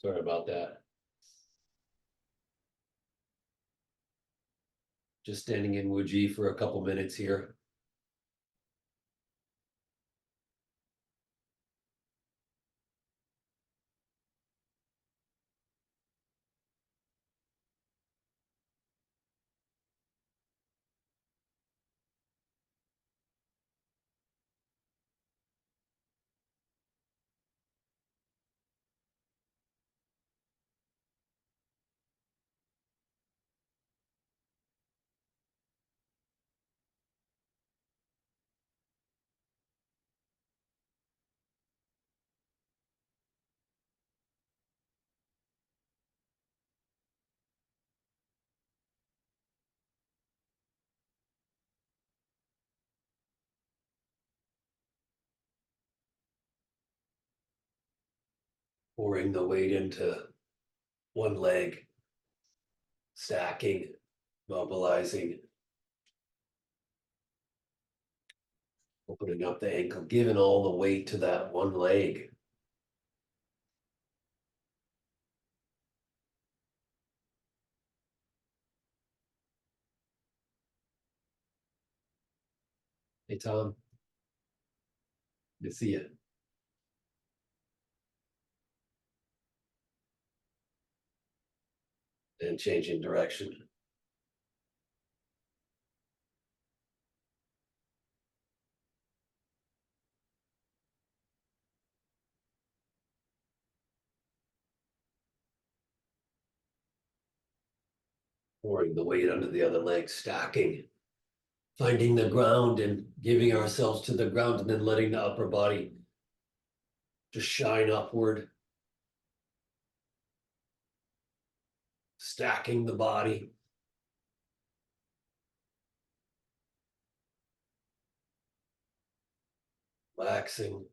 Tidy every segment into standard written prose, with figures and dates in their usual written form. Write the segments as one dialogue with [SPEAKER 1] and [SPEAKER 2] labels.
[SPEAKER 1] Sorry about that. Just standing in Wuji for a couple minutes here. Pouring the weight into one leg, stacking, mobilizing, opening up the ankle, giving all the weight to that one leg. Hey, Tom. Good to see you. And changing direction. Pouring the weight under the other leg, stacking, finding the ground and giving ourselves to the ground, and then letting the upper body just shine upward. Stacking the body. Relaxing.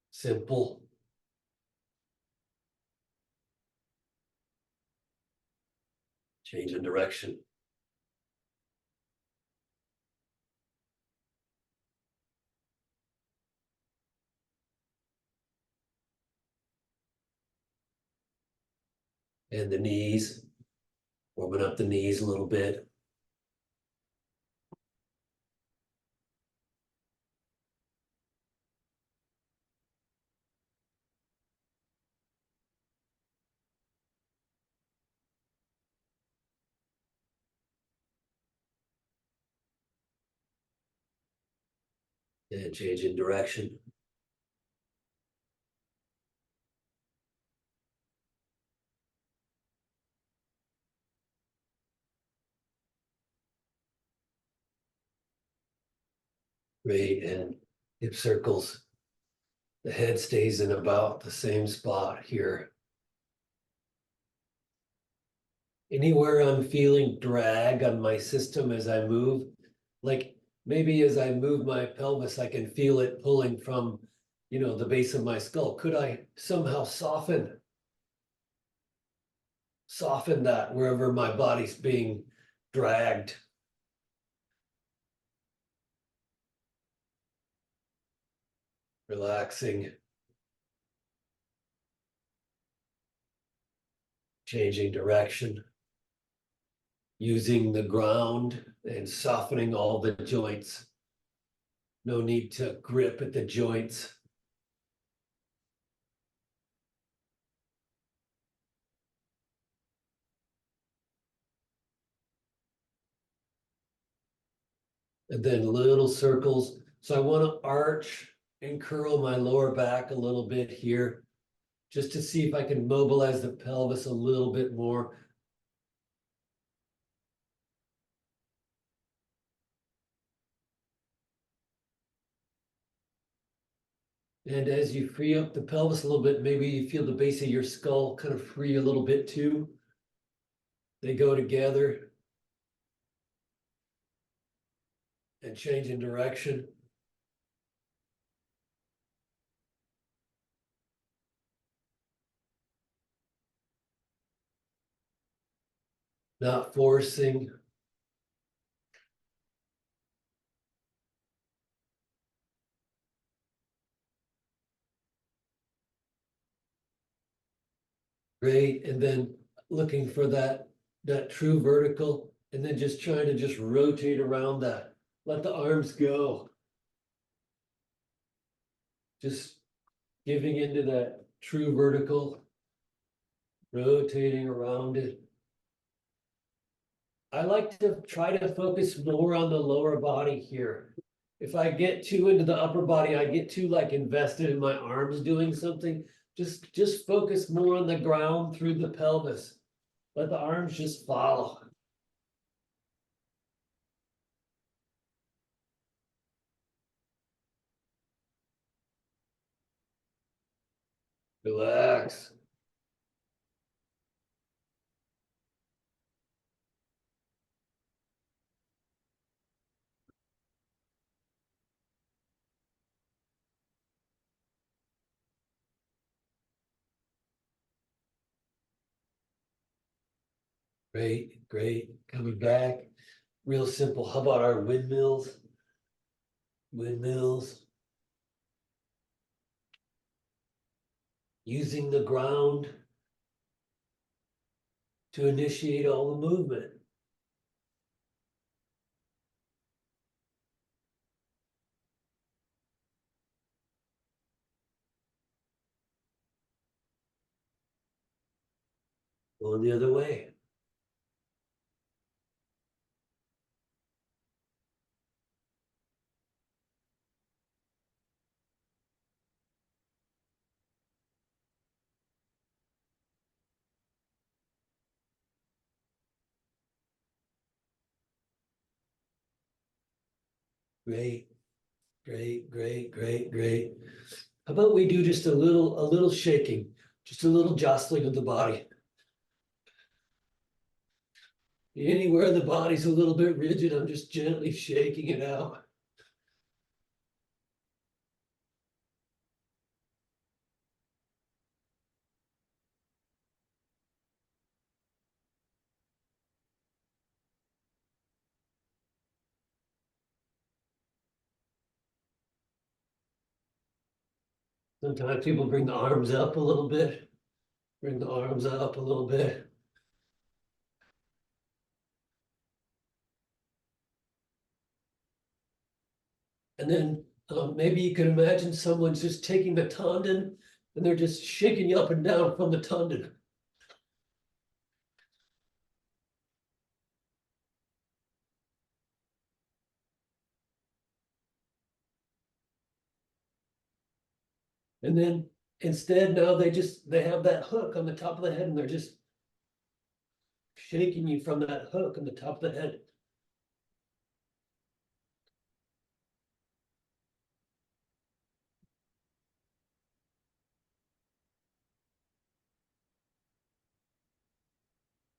[SPEAKER 1] Simple. Change in direction. And the knees. Warming up the knees a little bit. And change in direction. Great. And hip circles. The head stays in about the same spot here. Anywhere I'm feeling drag on my system as I move, like maybe as I move my pelvis, I can feel it pulling from, the base of my skull. Could I somehow soften that wherever my body's being dragged? Relaxing, changing direction, using the ground and softening all the joints. No need to grip at the joints. And then little circles. So I want to arch and curl my lower back a little bit here, just to see if I can mobilize the pelvis a little bit more. And as you free up the pelvis a little bit, maybe you feel the base of your skull kind of free a little bit too. They go together and change in direction. Not forcing. Great, and then looking for that true vertical, and then just trying to just rotate around that. Let the arms go. Just giving into that true vertical, rotating around it. I like to try to focus more on the lower body here. If I get too into the upper body, I get too like invested in my arms doing something. Just focus more on the ground through the pelvis. Let the arms just follow. Relax. Great, great. Coming back. Real simple. How about our windmills? Windmills. Using the ground to initiate all the movement. Going the other way. Great, great, great, great, great. How about we do just a little shaking, just a little jostling of the body. Anywhere the body's a little bit rigid, I'm just gently shaking it out. Sometimes people bring the arms up a little bit, bring the arms up a little bit. And then maybe you can imagine someone's just taking the tendon and they're just shaking you up and down from the tendon. And then instead now they have that hook on the top of the head and they're just shaking you from that hook on the top of the head.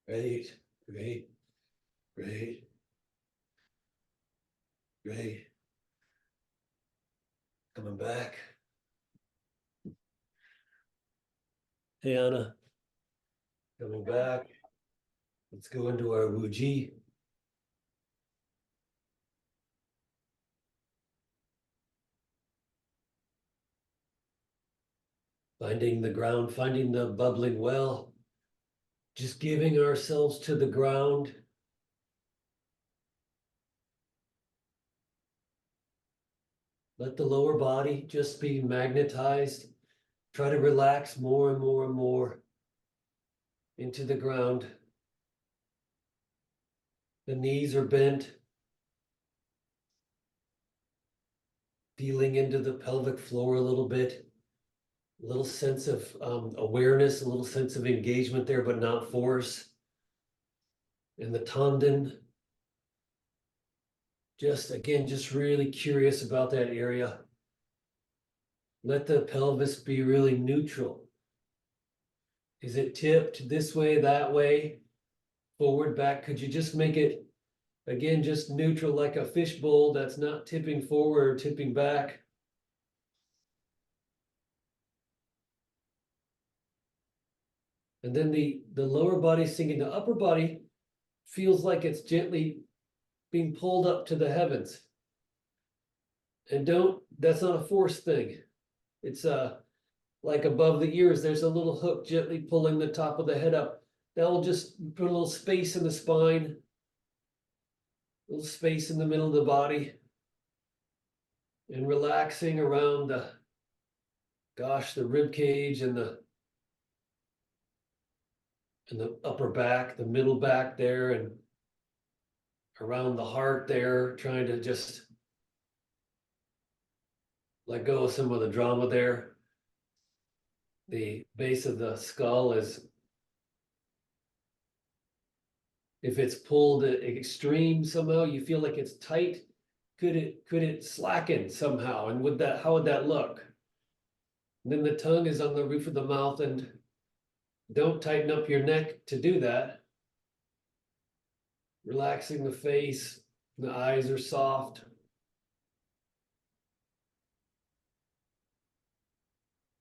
[SPEAKER 1] Great, great, great, great. Coming back. Hey Anna, coming back. Let's go into our Wuji. Finding the ground, finding the bubbling well. Just giving ourselves to the ground. Let the lower body just be magnetized. Try to relax more and more and more into the ground. The knees are bent. Feeling into the pelvic floor a little bit. A little sense of awareness, a little sense of engagement there, but not force. And the tendon. Just really curious about that area. Let the pelvis be really neutral. Is it tipped this way, that way, forward, back? Could you just make it, again, just neutral like a fishbowl that's not tipping forward or tipping back? And then the lower body sinking, the upper body feels like it's gently being pulled up to the heavens. And that's not a force thing. It's like above the ears, there's a little hook gently pulling the top of the head up. That will just put a little space in the spine, a little space in the middle of the body, and relaxing around the, gosh, the rib cage and the upper back, the middle back there, and around the heart there, trying to just let go of some of the drama there. The base of the skull is, if it's pulled at extreme somehow, you feel like it's tight, could it slacken somehow? And would that, how would that look? And then the tongue is on the roof of the mouth, and don't tighten up your neck to do that. Relaxing the face, the eyes are soft.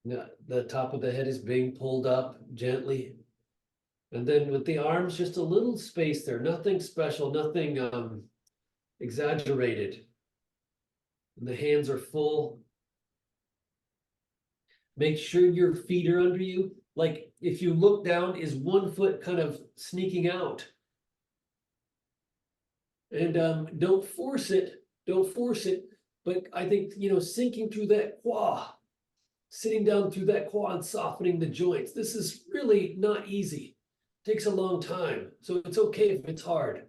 [SPEAKER 1] The top of the head is being pulled up gently. And then with the arms, just a little space there, nothing special, nothing exaggerated. And the hands are full. Make sure your feet are under you. Like if you look down, is one foot kind of sneaking out? And don't force it, but I think, sinking through that quad, sitting down through that quad and softening the joints. This is really not easy. It takes a long time, so it's okay if it's hard.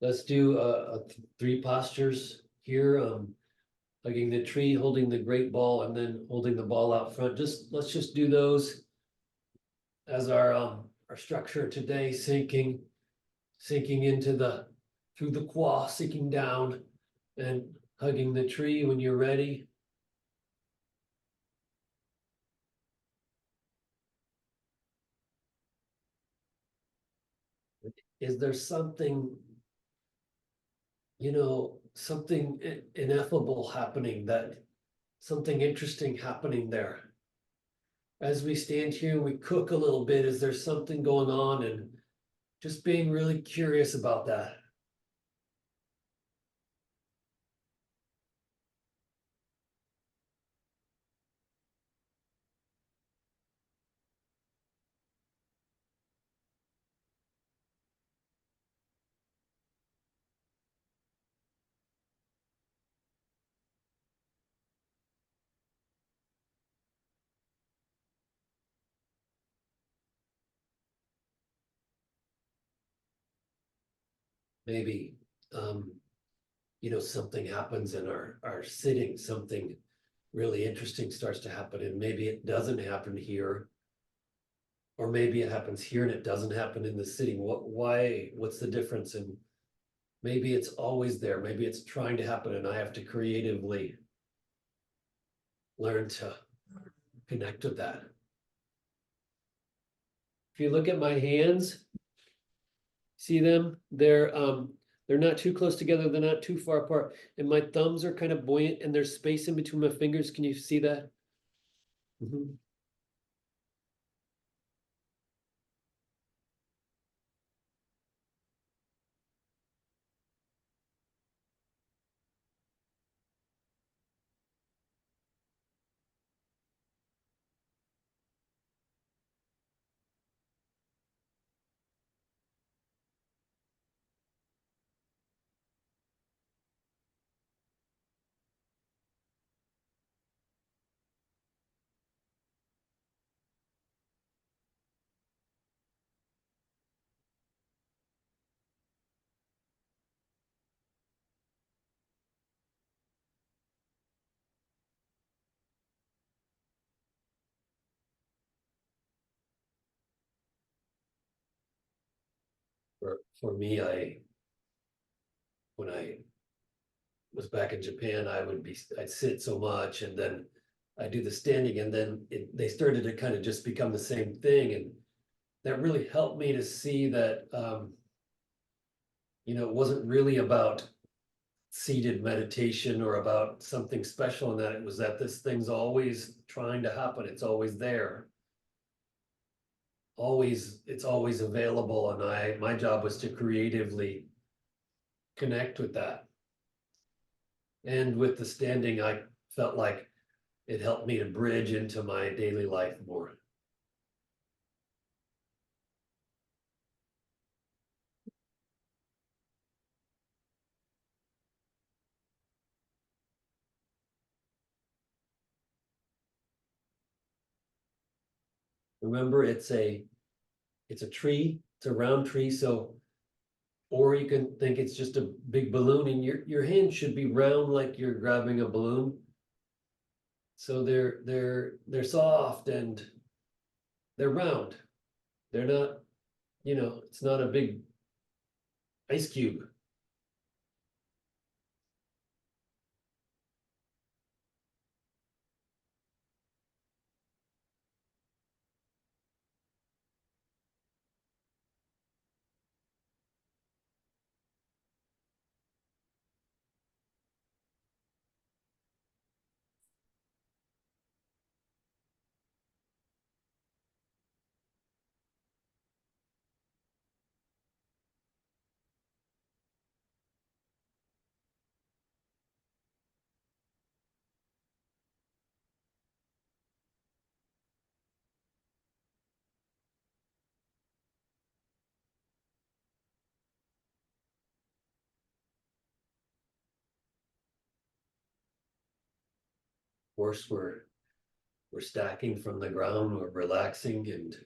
[SPEAKER 1] Let's do three postures here. Hugging the tree, holding the great ball, and then holding the ball out front. Let's just do those as our structure today, sinking into through the quad, sinking down, and hugging the tree when you're ready. Is there something, something ineffable happening, something interesting happening there? As we stand here, we cook a little bit. Is there something going on? And just being really curious about that. Maybe, something happens in our sitting, something really interesting starts to happen, and maybe it doesn't happen here. Or maybe it happens here and it doesn't happen in the sitting. What's the difference? And maybe it's always there. Maybe it's trying to happen and I have to creatively learn to connect with that. If you look at my hands, see them? They're not too close together, they're not too far apart. And my thumbs are kind of buoyant and there's space in between my fingers. Can you see that? Mhm. For me, when I was back in Japan, I'd sit so much and then I do the standing and then they started to kind of just become the same thing. And that really helped me to see that, it wasn't really about seated meditation or about something special in that. It was that this thing's always trying to happen. It's always there. it's always available, and my job was to creatively connect with that. And with the standing, I felt like it helped me to bridge into my daily life more. Remember, it's a tree, it's a round tree, so or you can think it's just a big balloon, and your hand should be round like you're grabbing a balloon. So they're soft and they're round. They're not, it's not a big ice cube. Of course, we're stacking from the ground, we're relaxing, and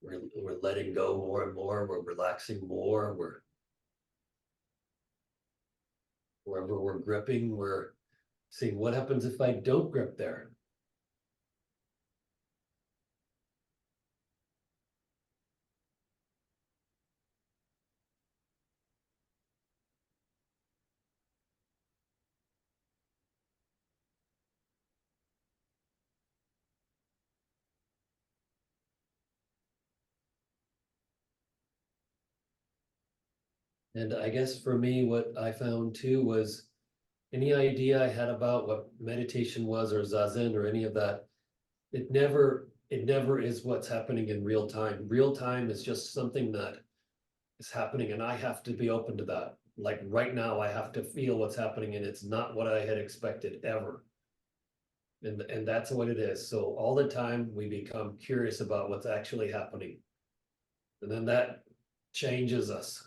[SPEAKER 1] we're letting go more and more, we're relaxing more, we're wherever we're gripping, we're seeing what happens if I don't grip there. And I guess for me, what I found too was any idea I had about what meditation was or zazen or any of that, it never is what's happening in real time. Real time is just something that is happening, and I have to be open to that. Like right now, I have to feel what's happening, and it's not what I had expected ever. And that's what it is. So all the time we become curious about what's actually happening. And then that changes us.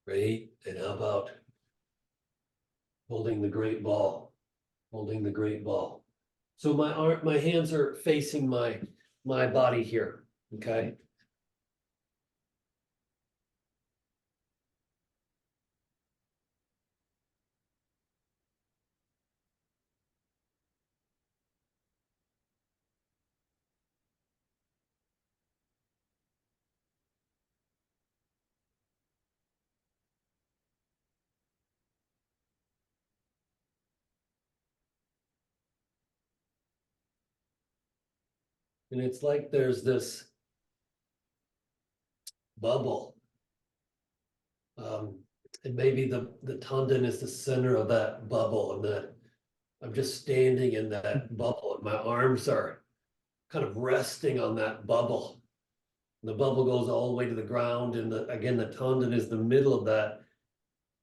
[SPEAKER 1] Right? And how about holding the great ball? Holding the great ball. So my hands are facing my body here. Okay. And it's like there's this bubble. Um, and maybe the tendon is the center of that bubble, and that I'm just standing in that bubble, and my arms are kind of resting on that bubble. And the bubble goes all the way to the ground, and again, the tendon is the middle of that.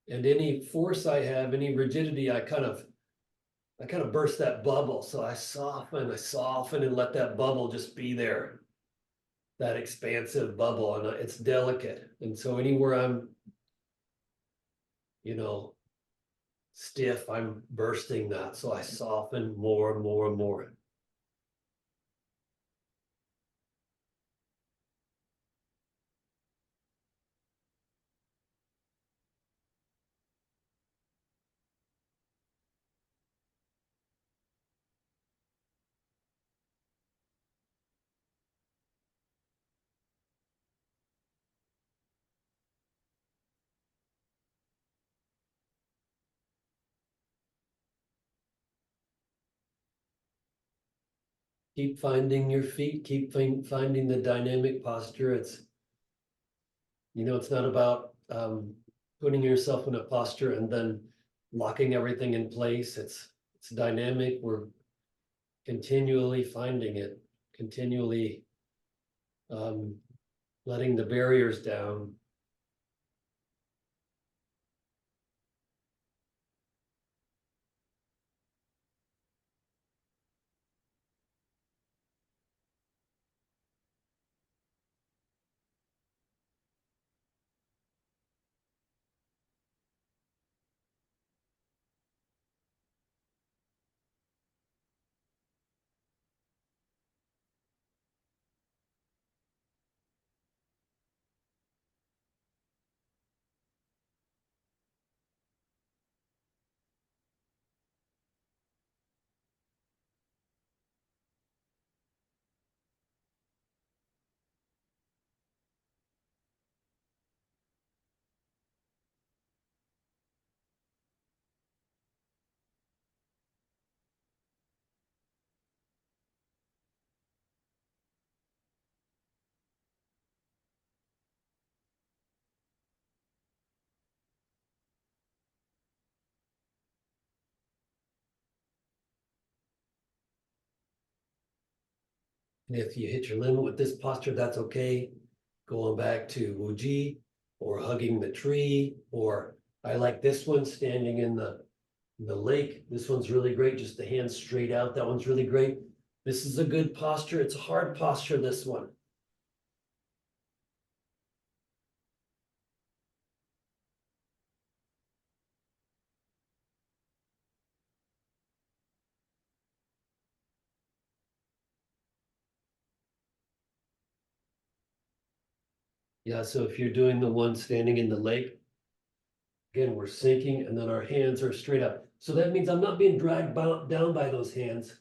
[SPEAKER 1] And any force I have, any rigidity, I kind of burst that bubble. So I soften and let that bubble just be there, that expansive bubble, and it's delicate. And so anywhere I'm, you know, stiff, I'm bursting that. So I soften more and more and more. keep finding your feet, keep finding the dynamic posture. It's, it's not about putting yourself in a posture and then locking everything in place. It's dynamic. We're continually finding it, continually um, letting the barriers down. And if you hit your limit with this posture, that's okay. Going back to Wuji or hugging the tree, or I like this one, standing in the lake. This one's really great, just the hands straight out. That one's really great. This is a good posture. It's a hard posture, this one. Yeah, so if you're doing the one standing in the lake, again, we're sinking and then our hands are straight up. So that means I'm not being dragged down by those hands.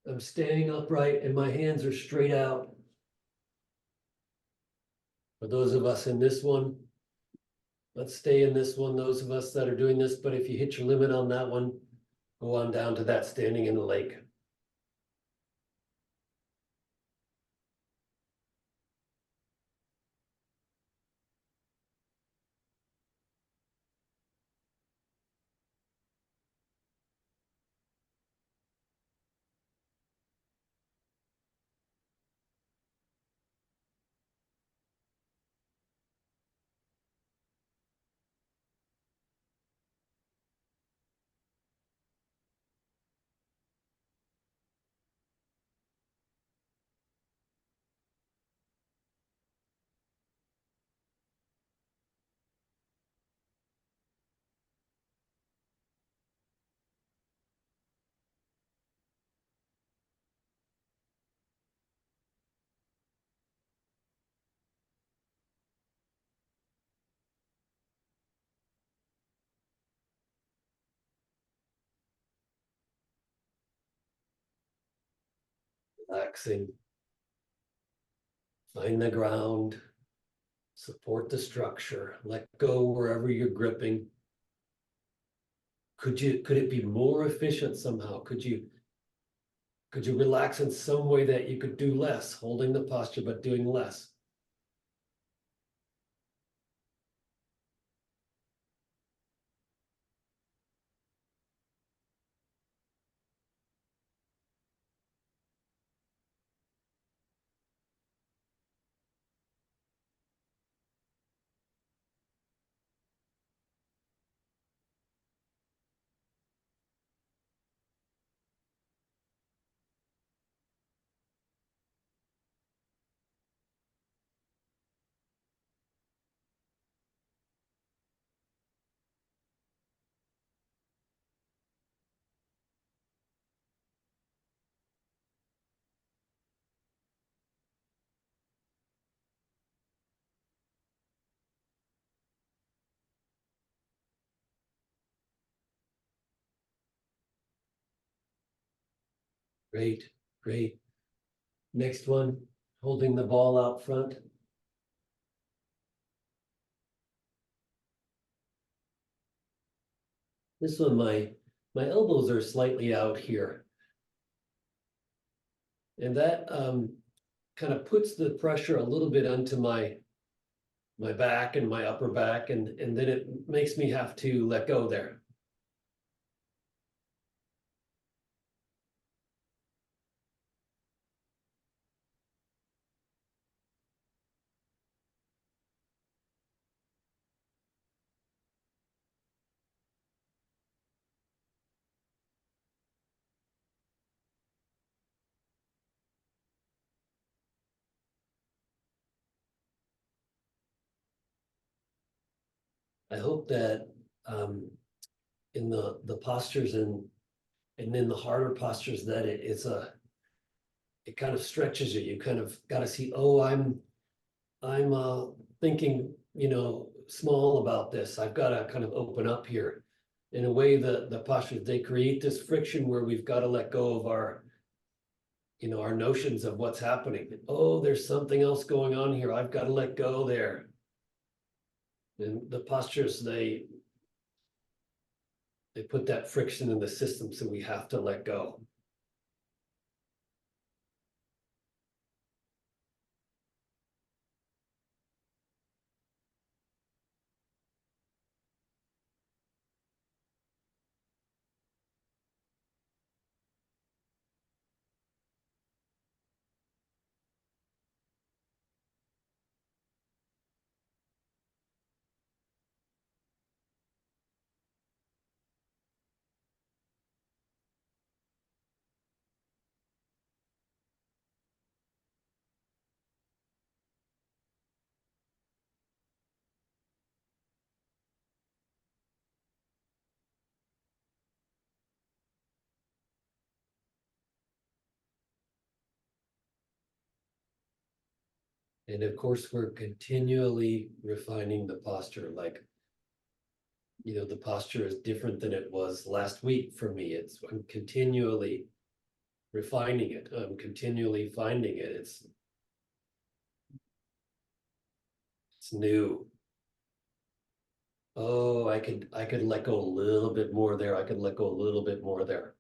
[SPEAKER 1] I'm standing upright and my hands are straight out. For those of us in this one, let's stay in this one, those of us that are doing this, but if you hit your limit on that one, go on down to that standing in the lake. Relaxing. Find the ground. Support the structure. Let go wherever you're gripping. Could it be more efficient somehow? Could you relax in some way that you could do less, holding the posture but doing less? Great, great. Next one, holding the ball out front. This one, my elbows are slightly out here. And that kind of puts the pressure a little bit onto my back and my upper back, and then it makes me have to let go there. I hope that in the postures and in the harder postures that it kind of stretches you. You kind of got to see, oh, I'm thinking, small about this. I've got to kind of open up here. In a way, the postures, they create this friction where we've got to let go of our notions of what's happening. Oh, there's something else going on here. I've got to let go there. And the postures, they put that friction in the system, so we have to let go. And of course, we're continually refining the posture. Like, the posture is different than it was last week for me. I'm continually refining it. I'm continually finding it. It's new. Oh, I could let go a little bit more there. I could let go a little bit more there.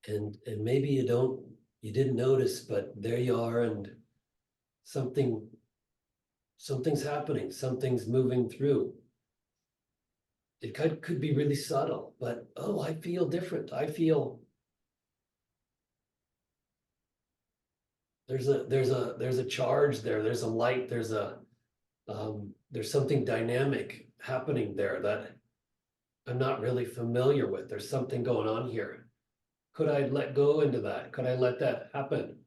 [SPEAKER 1] And maybe you didn't notice, but there you are, and something something's happening, something's moving through. It could be really subtle, but oh, I feel different. I feel there's a charge there, there's a light, there's something dynamic happening there that I'm not really familiar with. There's something going on here. Could I let go into that? Could I let that happen?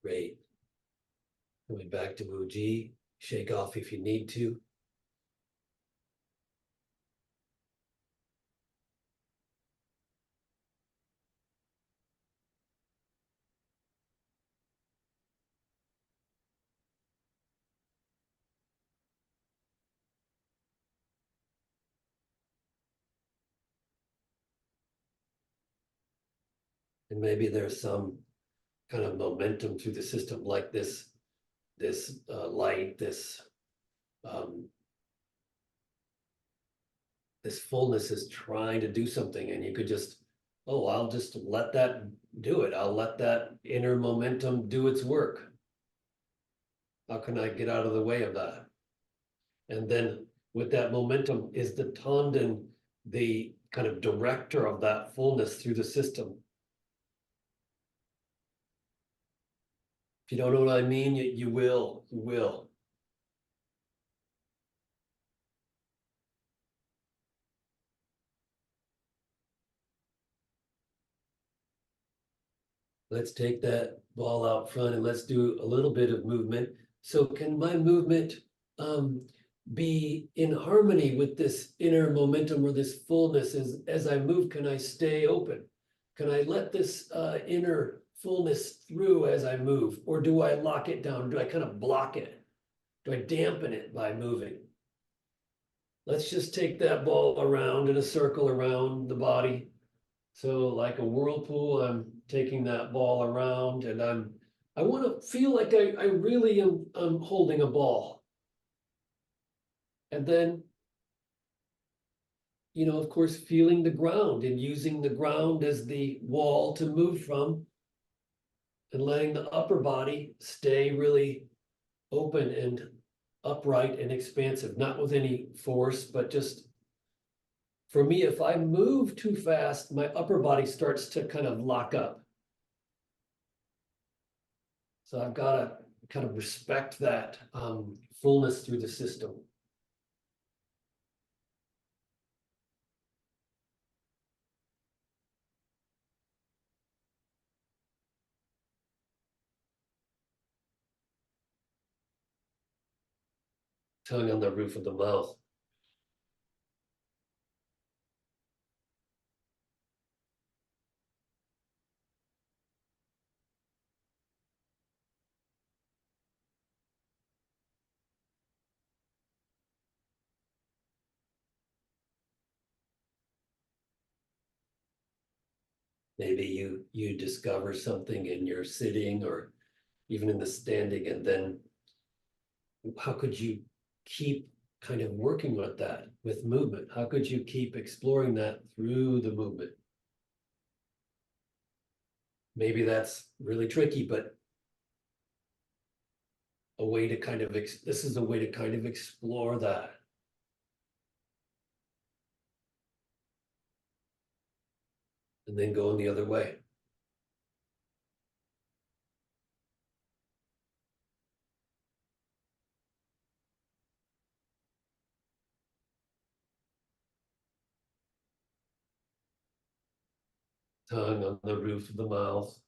[SPEAKER 1] Great. Coming back to Muji, shake off if you need to. And maybe there's some kind of momentum through the system like this light, um, this fullness is trying to do something, and you could just, oh, I'll just let that do it. I'll let that inner momentum do its work. How can I get out of the way of that? And then with that momentum is the tanden, the kind of director of that fullness through the system. If you don't know what I mean, you will. Let's take that ball out front and let's do a little bit of movement. So can my movement be in harmony with this inner momentum or this fullness as I move? Can I stay open? Can I let this inner fullness through as I move? Or do I lock it down? Do I kind of block it? Do I dampen it by moving? Let's just take that ball around in a circle around the body. So like a whirlpool, I'm taking that ball around and I want to feel like I really am I'm holding a ball. And then, of course, feeling the ground and using the ground as the wall to move from and letting the upper body stay really open and upright and expansive, not with any force, but just for me, if I move too fast, my upper body starts to kind of lock up. So I've got to kind of respect that fullness through the system. Tongue on the roof of the mouth. Maybe you discover something in your sitting or even in the standing, and then how could you keep kind of working with that with movement? How could you keep exploring that through the movement? Maybe that's really tricky, but a way to kind of this is a way to kind of explore that. And then going the other way. Tongue on the roof of the mouth.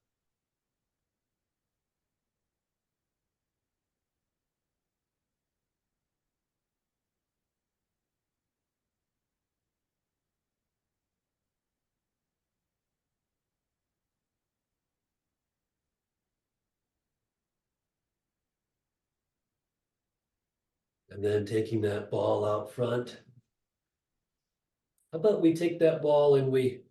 [SPEAKER 1] And then taking that ball out front. How about we take that ball and we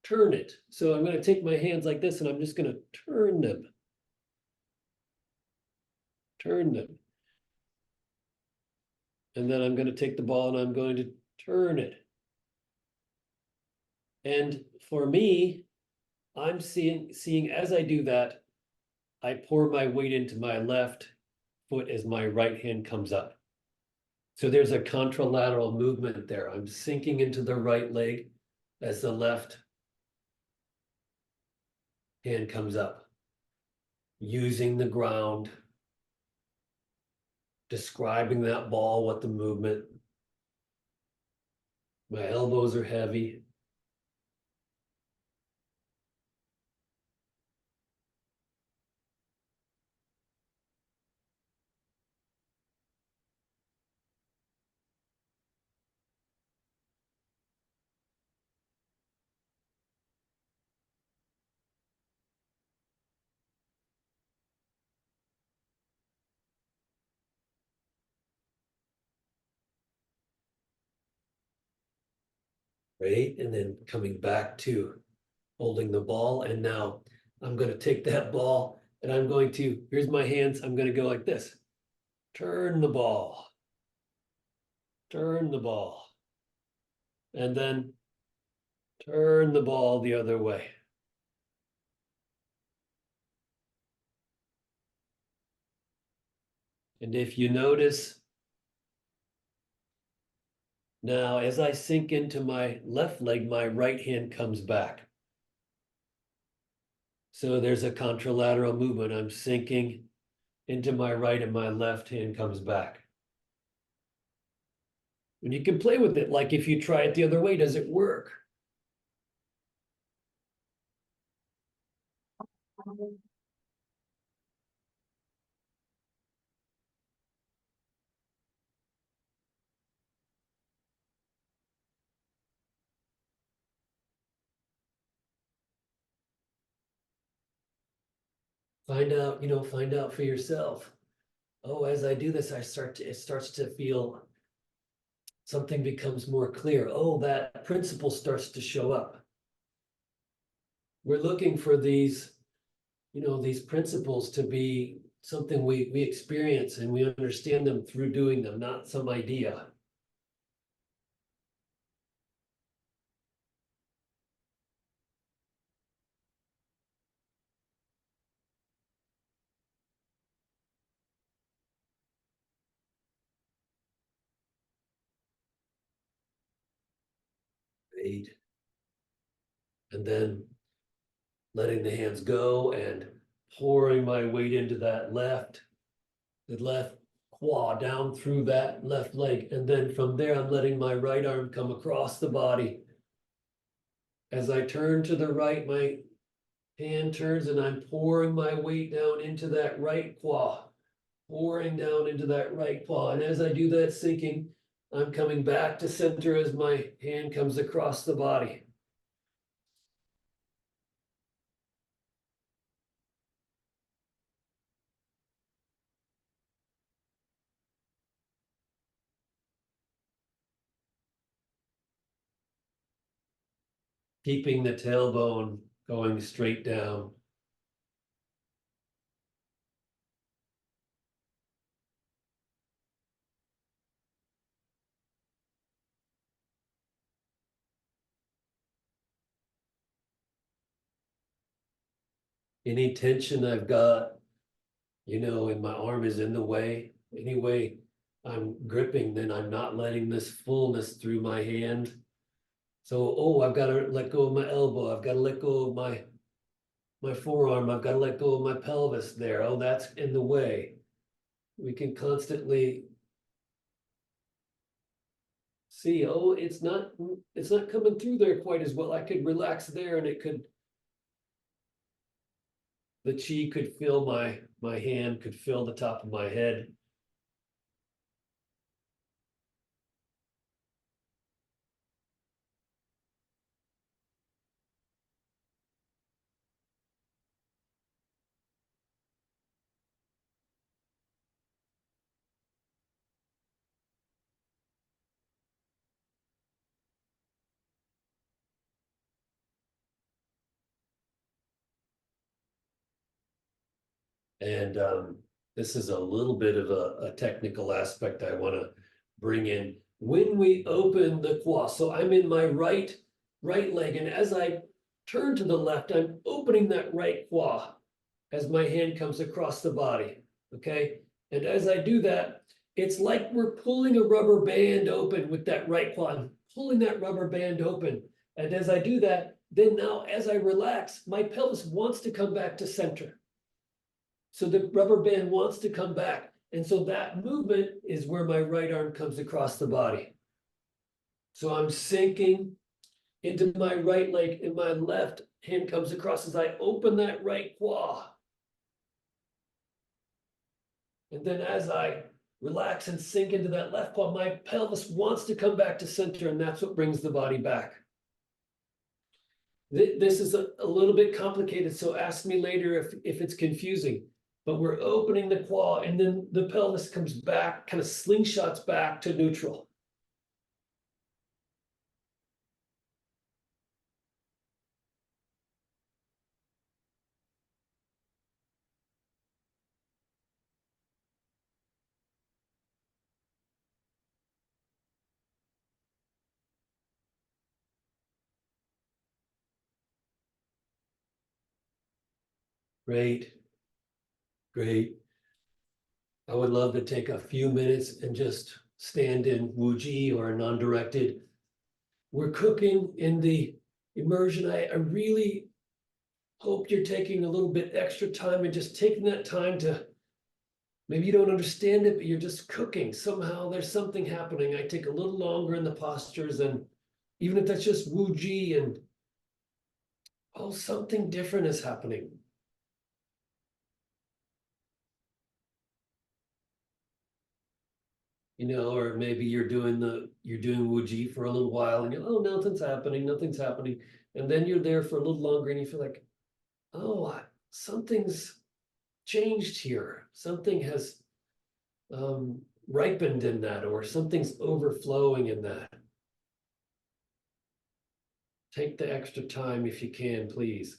[SPEAKER 1] turn it? So I'm going to take my hands like this and I'm just going to turn them. Turn them. And then I'm going to take the ball and I'm going to turn it. And for me, I'm seeing as I do that, I pour my weight into my left foot as my right hand comes up. So there's a contralateral movement there. I'm sinking into the right leg as the left hand comes up, using the ground, describing that ball, what the movement. My elbows are heavy. right? And then coming back to holding the ball. And now I'm going to take that ball and I'm going to, here's my hands, I'm going to go like this. Turn the ball. Turn the ball. And then turn the ball the other way. And if you notice, now as I sink into my left leg, my right hand comes back. So there's a contralateral movement. I'm sinking into my right and my left hand comes back. And you can play with it. Like if you try it the other way, does it work? Find out, find out for yourself. Oh, as I do this, it starts to feel something becomes more clear. Oh, that principle starts to show up. We're looking for these, these principles to be something we experience and we understand them through doing them, not some idea. Right? And then letting the hands go and pouring my weight into that the left quad down through that left leg. And then from there, I'm letting my right arm come across the body. As I turn to the right, my hand turns and I'm pouring my weight down into that right quad, pouring down into that right quad. And as I do that sinking, I'm coming back to center as my hand comes across the body. Keeping the tailbone going straight down. Any tension I've got, and my arm is in the way, anyway, I'm gripping, then I'm not letting this fullness through my hand. So, oh, I've got to let go of my elbow. I've got to let go of my forearm. I've got to let go of my pelvis there. Oh, that's in the way. We can constantly see, oh, it's not coming through there quite as well. I could relax there and the chi could fill my hand, could fill the top of my head. And this is a little bit of a technical aspect I want to bring in. When we open the quad, so I'm in my right leg, and as I turn to the left, I'm opening that right quad as my hand comes across the body. Okay. And as I do that, it's like we're pulling a rubber band open with that right quad. I'm pulling that rubber band open. And as I do that, then now as I relax, my pelvis wants to come back to center. So the rubber band wants to come back. And so that movement is where my right arm comes across the body. So I'm sinking into my right leg and my left hand comes across as I open that right quad. And then as I relax and sink into that left quad, my pelvis wants to come back to center, and that's what brings the body back. This is a little bit complicated, so ask me later if it's confusing. But we're opening the quad, and then the pelvis comes back, kind of slingshots back to neutral. Great, great. I would love to take a few minutes and just stand in Wuji or non-directed. We're cooking in the immersion. I really hope you're taking a little bit extra time and just taking that time to, maybe you don't understand it, but you're just cooking. Somehow there's something happening. I take a little longer in the postures, and even if that's just Wuji, and oh, something different is happening. Or maybe you're doing Wuji for a little while and you're, oh, nothing's happening, nothing's happening. And then you're there for a little longer and you feel like, oh, something's changed here. Something has ripened in that, or something's overflowing in that. Take the extra time if you can, please.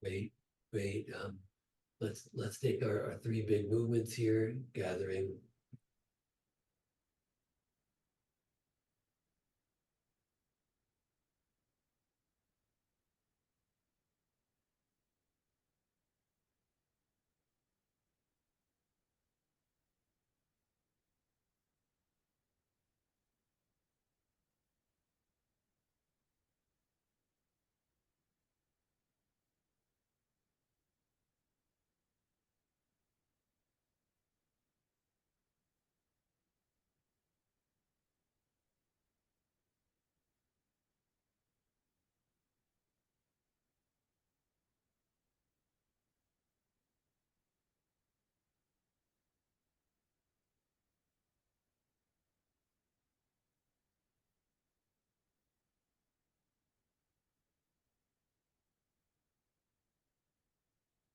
[SPEAKER 1] Wait, wait, let's take our three big movements here, gathering.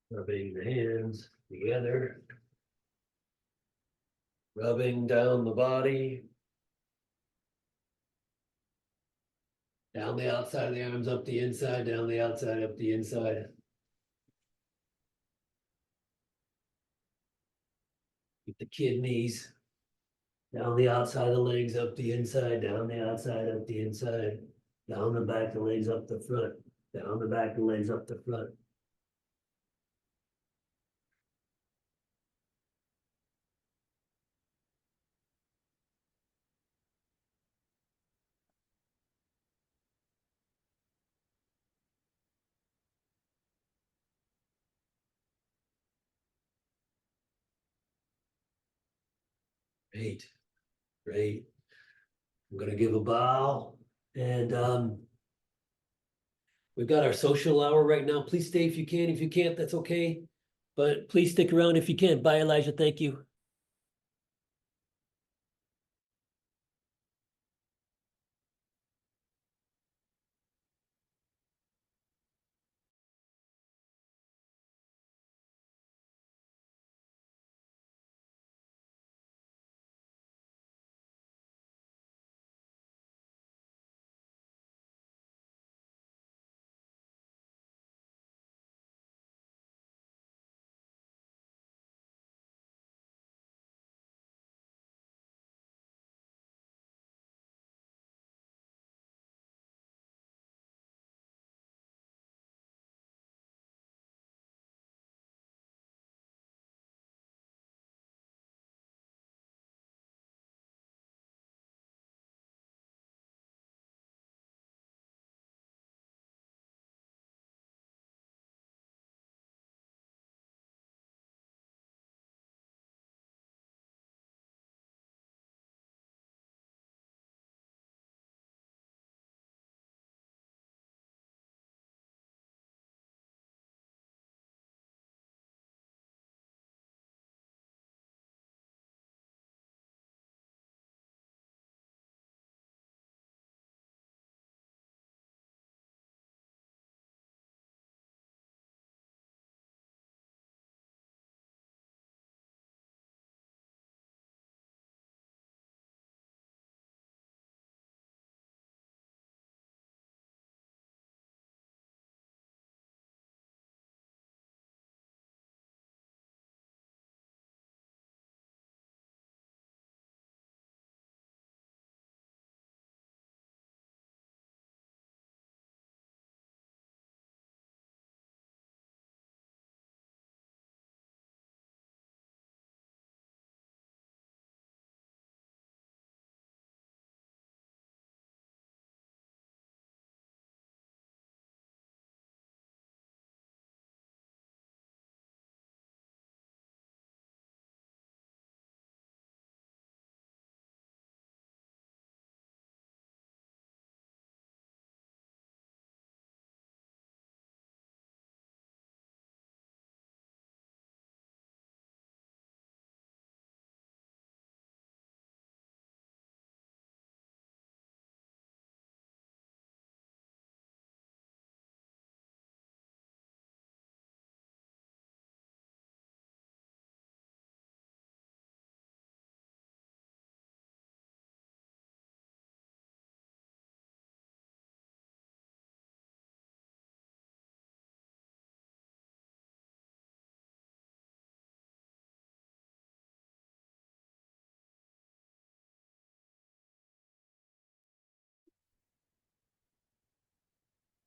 [SPEAKER 1] Rubbing the hands together, rubbing down the body, down the outside of the arms, up the inside, down the outside, up the inside. Keep the kidneys, down the outside of the legs, up the inside, down the outside, up the inside, down the back of the legs, up the front, down the back of the legs, up the front. Great, great. I'm gonna give a bow and we've got our social hour right now. Please stay if you can. If you can't, that's okay. But please stick around if you can. Bye, Elijah. Thank you.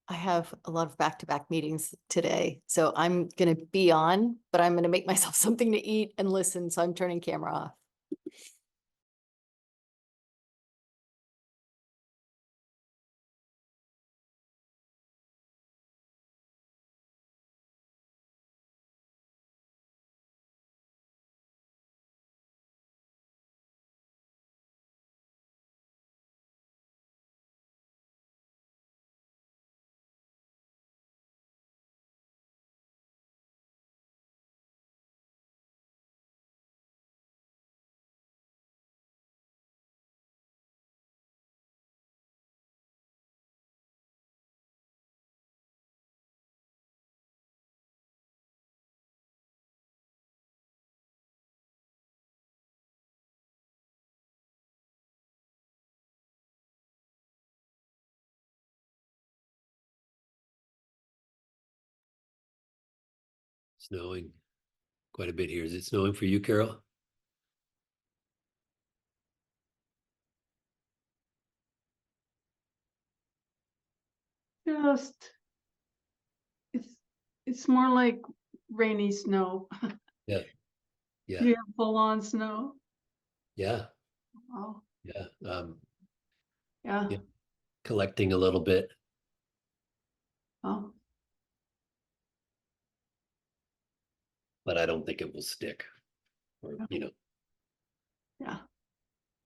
[SPEAKER 2] I have a lot of back-to-back meetings today, so I'm gonna be on, but I'm gonna make myself something to eat and listen, so I'm turning camera off.
[SPEAKER 1] Snowing quite a bit here. Is it snowing for you, Carol?
[SPEAKER 3] Just, it's, it's more like rainy snow.
[SPEAKER 1] Yeah, yeah,
[SPEAKER 3] You have full on snow.
[SPEAKER 1] yeah,
[SPEAKER 3] Oh,
[SPEAKER 1] yeah.
[SPEAKER 3] yeah.
[SPEAKER 1] Yeah, collecting a little bit,
[SPEAKER 3] Oh,
[SPEAKER 1] but I don't think it will stick. Or,
[SPEAKER 3] yeah.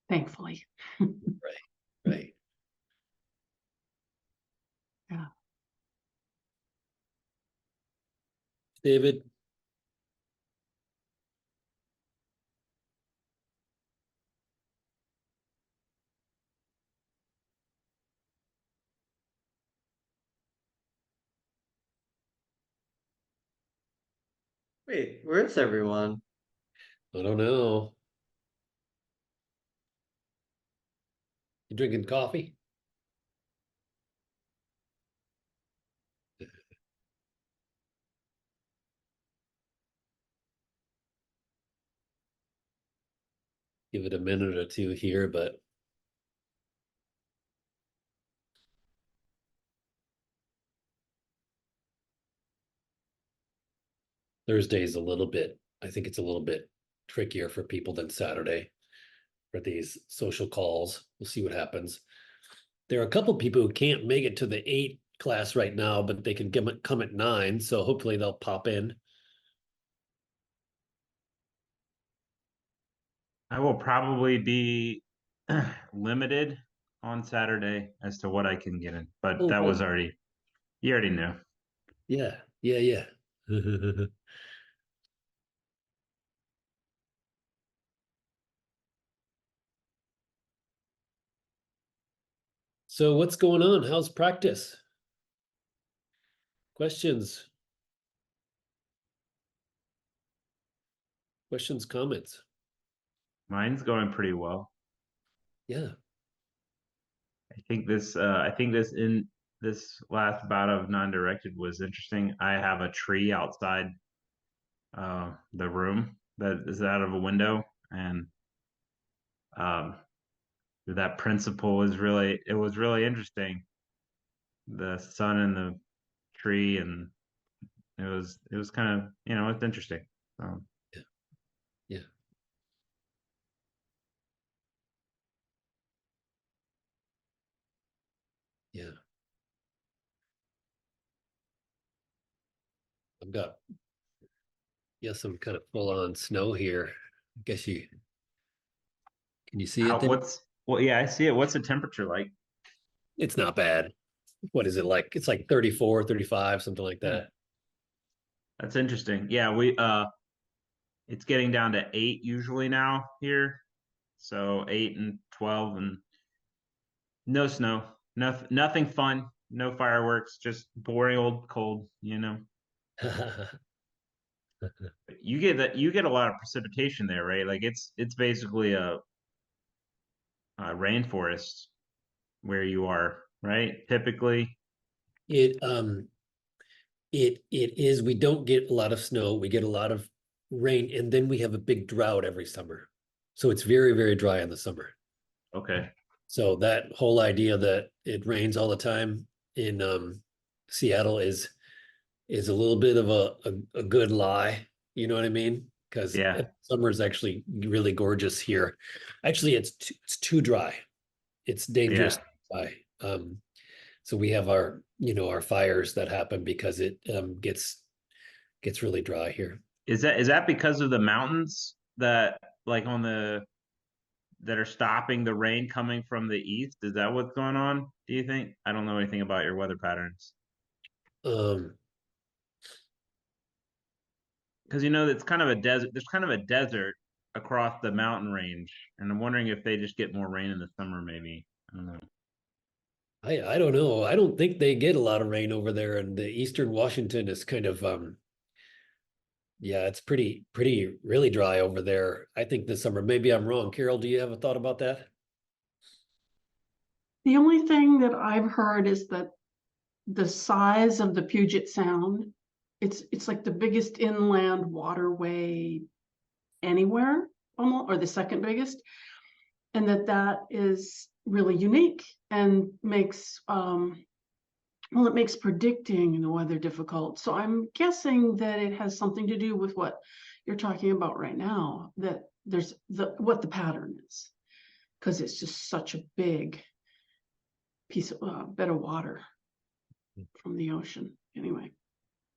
[SPEAKER 3] Thankfully.
[SPEAKER 1] right, right.
[SPEAKER 3] Yeah.
[SPEAKER 1] David,
[SPEAKER 4] Wait, where is everyone?
[SPEAKER 1] I don't know. You drinking coffee? Give it a minute or two here, but Thursday's a little bit, I think it's a little bit trickier for people than Saturday for these social calls. We'll see what happens. There are a couple people who can't make it to the 8 class right now, but they can come at 9, so hopefully they'll pop in.
[SPEAKER 5] I will probably be limited on Saturday as to what I can get in, but that was already, you already knew.
[SPEAKER 1] Yeah, yeah, yeah. So what's going on? How's practice? Questions? Questions, comments?
[SPEAKER 5] Mine's going pretty well.
[SPEAKER 1] Yeah.
[SPEAKER 5] I think in this last bout of non-directed was interesting. I have a tree outside the room that is out of a window, and um, that principle is really, it was really interesting. The sun and the tree, and it was kind of, it's interesting.
[SPEAKER 1] Yeah. Yeah. Yeah. I've got, some kind of full on snow here. I guess can you see it there?
[SPEAKER 5] Well, yeah, I see it. What's the temperature like?
[SPEAKER 1] It's not bad. What is it like? It's like 34, 35, something like that.
[SPEAKER 5] That's interesting. Yeah, it's getting down to 8 usually now here. So 8 and 12, and no snow. Nothing fun. No fireworks, just boring old cold, You get a lot of precipitation there, right? Like it's basically a rainforest where you are, right? Typically.
[SPEAKER 1] It it is, we don't get a lot of snow, we get a lot of rain, and then we have a big drought every summer. So it's very, very dry in the summer.
[SPEAKER 5] Okay.
[SPEAKER 1] So that whole idea that it rains all the time in Seattle is a little bit of a good lie. You know what I mean? Because
[SPEAKER 5] Yeah.
[SPEAKER 1] summer is actually really gorgeous here. Actually, it's too dry. It's dangerous dry. So we have our, our fires that happen because it gets really dry here.
[SPEAKER 5] Is that because of the mountains that like on the that are stopping the rain coming from the east? Is that what's going on? Do you think? I don't know anything about your weather patterns.
[SPEAKER 1] Um,
[SPEAKER 5] Because it's kind of a desert. There's kind of a desert across the mountain range, and I'm wondering if they just get more rain in the summer. Maybe I don't know.
[SPEAKER 1] I don't know. I don't think they get a lot of rain over there, and the eastern Washington is kind of yeah, it's pretty really dry over there. I think this summer. Maybe I'm wrong. Carol, do you have a thought about that?
[SPEAKER 3] The only thing that I've heard is that the size of the Puget Sound, it's like the biggest inland waterway anywhere, almost, or the second biggest, and that is really unique and makes well, it makes predicting the weather difficult. So I'm guessing that it has something to do with what you're talking about right now, that there's what the pattern is, because it's just such a big piece of bed of water from the ocean. Anyway,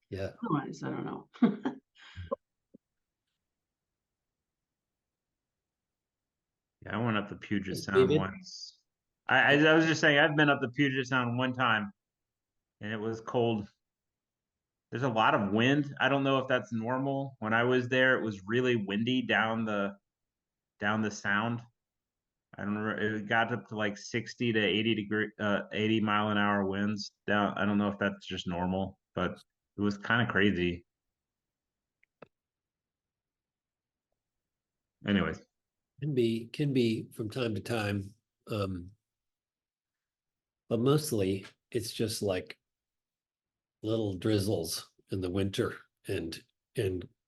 [SPEAKER 1] Yeah.
[SPEAKER 3] otherwise, I don't know.
[SPEAKER 5] Yeah, I went up the Puget Sound
[SPEAKER 1] David?
[SPEAKER 5] once. I was just saying I've been up the Puget Sound one time, and it was cold. There's a lot of wind. I don't know if that's normal. When I was there, it was really windy down the sound. I don't know. It got up to like 60 to 80 mile an hour winds down. I don't know if that's just normal, but it was kind of crazy. Anyways,
[SPEAKER 1] Can be from time to time. Um, but mostly it's just like little drizzles in the winter and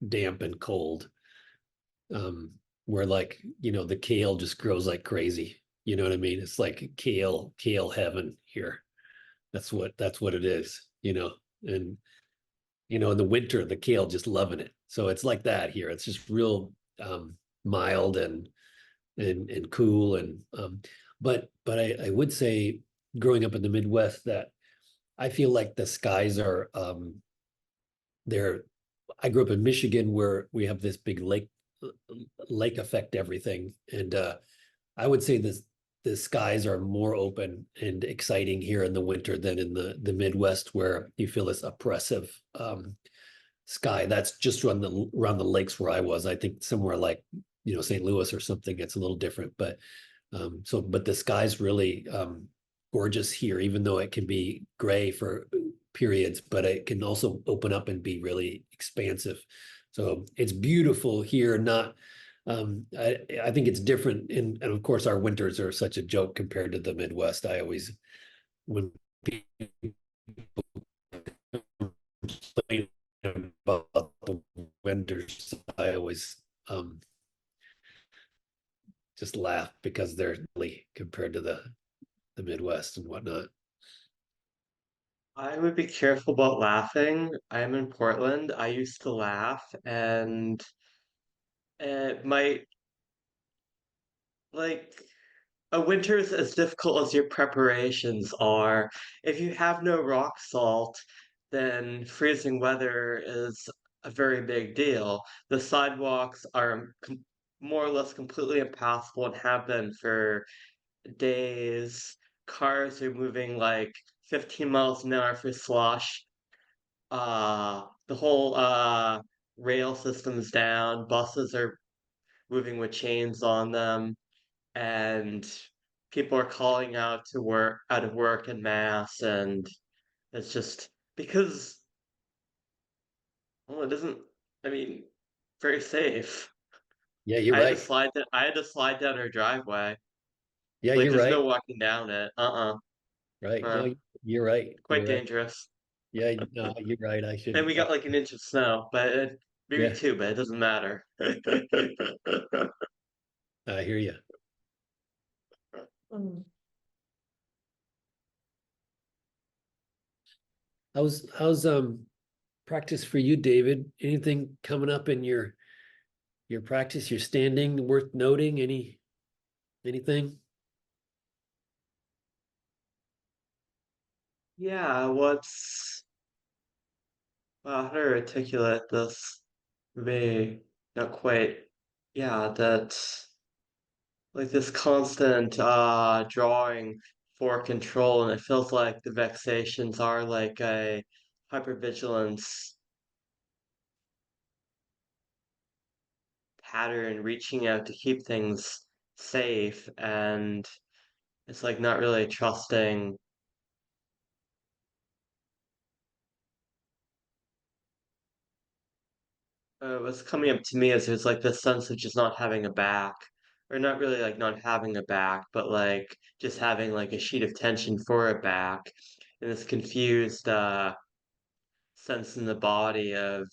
[SPEAKER 1] damp and cold. Um, where like, the kale just grows like crazy. You know what I mean? It's like kale heaven here. That's what it is, and in the winter, the kale just loving it. So it's like that here. It's just real mild and cool. But I would say growing up in the Midwest that I feel like the skies are they're I grew up in Michigan where we have this big lake affect everything. And I would say the skies are more open and exciting here in the winter than in the Midwest where you feel this oppressive sky. That's just around the lakes where I was. I think somewhere like St. Louis or something, it's a little different. But but the sky's really gorgeous here, even though it can be gray for periods, but it can also open up and be really expansive. So it's beautiful here. Not I think it's different, and of course our winters are such a joke compared to the Midwest. I always, when people complain about the winters, I always just laugh because they're really compared to the Midwest and whatnot.
[SPEAKER 4] I would be careful about laughing. I'm in Portland. I used to laugh, and it might like a winter's as difficult as your preparations are. If you have no rock salt, then freezing weather is a very big deal. The sidewalks are more or less completely impassable and have been for days. Cars are moving like 15 miles an hour for slush. The whole rail system's down. Buses are moving with chains on them, and people are calling out of work en masse, and it's just because, well, it isn't, I mean, very safe.
[SPEAKER 1] Yeah, you're right.
[SPEAKER 4] I had to slide down her driveway.
[SPEAKER 1] Yeah,
[SPEAKER 4] Like
[SPEAKER 1] you're
[SPEAKER 4] there's
[SPEAKER 1] right.
[SPEAKER 4] no walking down it.
[SPEAKER 1] Right.
[SPEAKER 4] Uh,
[SPEAKER 1] No, you're right.
[SPEAKER 4] quite
[SPEAKER 1] You're right.
[SPEAKER 4] dangerous.
[SPEAKER 1] Yeah, no, you're right. I
[SPEAKER 4] And
[SPEAKER 1] shouldn't.
[SPEAKER 4] we got like an inch of snow, but maybe
[SPEAKER 1] Yeah,
[SPEAKER 4] two, but it doesn't matter.
[SPEAKER 1] I hear you. How's practice for you, David? Anything coming up in your practice, your standing worth noting? Anything?
[SPEAKER 4] Yeah, how to articulate this? May not quite. Yeah, that like this constant drawing for control, and it feels like the vexations are like a hypervigilance pattern reaching out to keep things safe, and it's like not really trusting. What's coming up to me is there's like this sense of just not having a back, or not really like not having a back, but like just having like a sheet of tension for a back, and this confused sense in the body of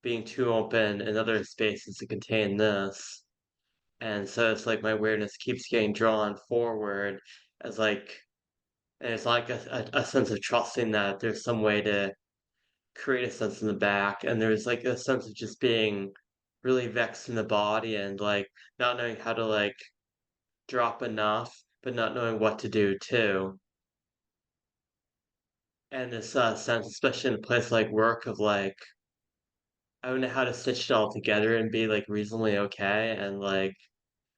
[SPEAKER 4] being too open in other spaces to contain this. And so it's like my awareness keeps getting drawn forward as like, and it's like a sense of trusting that there's some way to create a sense in the back. And there's like a sense of just being really vexed in the body and like not knowing how to like drop enough, but not knowing what to do too. And this sense, especially in a place like work, of like, I don't know how to stitch it all together and be like reasonably okay. And like,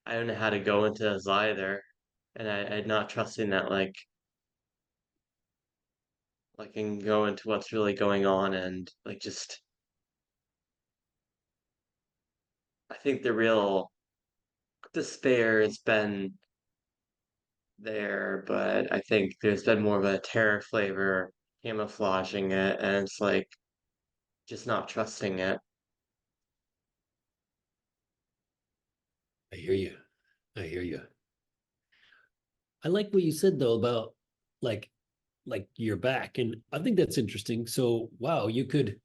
[SPEAKER 4] I don't know how to go into this either. And I'm not trusting that like I can go into what's really going on and like just I think the real despair has been there, but I think there's been more of a terror flavor camouflaging it, and it's like just not trusting it.
[SPEAKER 1] I hear you. I hear you. I like what you said though about like your back, and I think that's interesting. So wow, you could,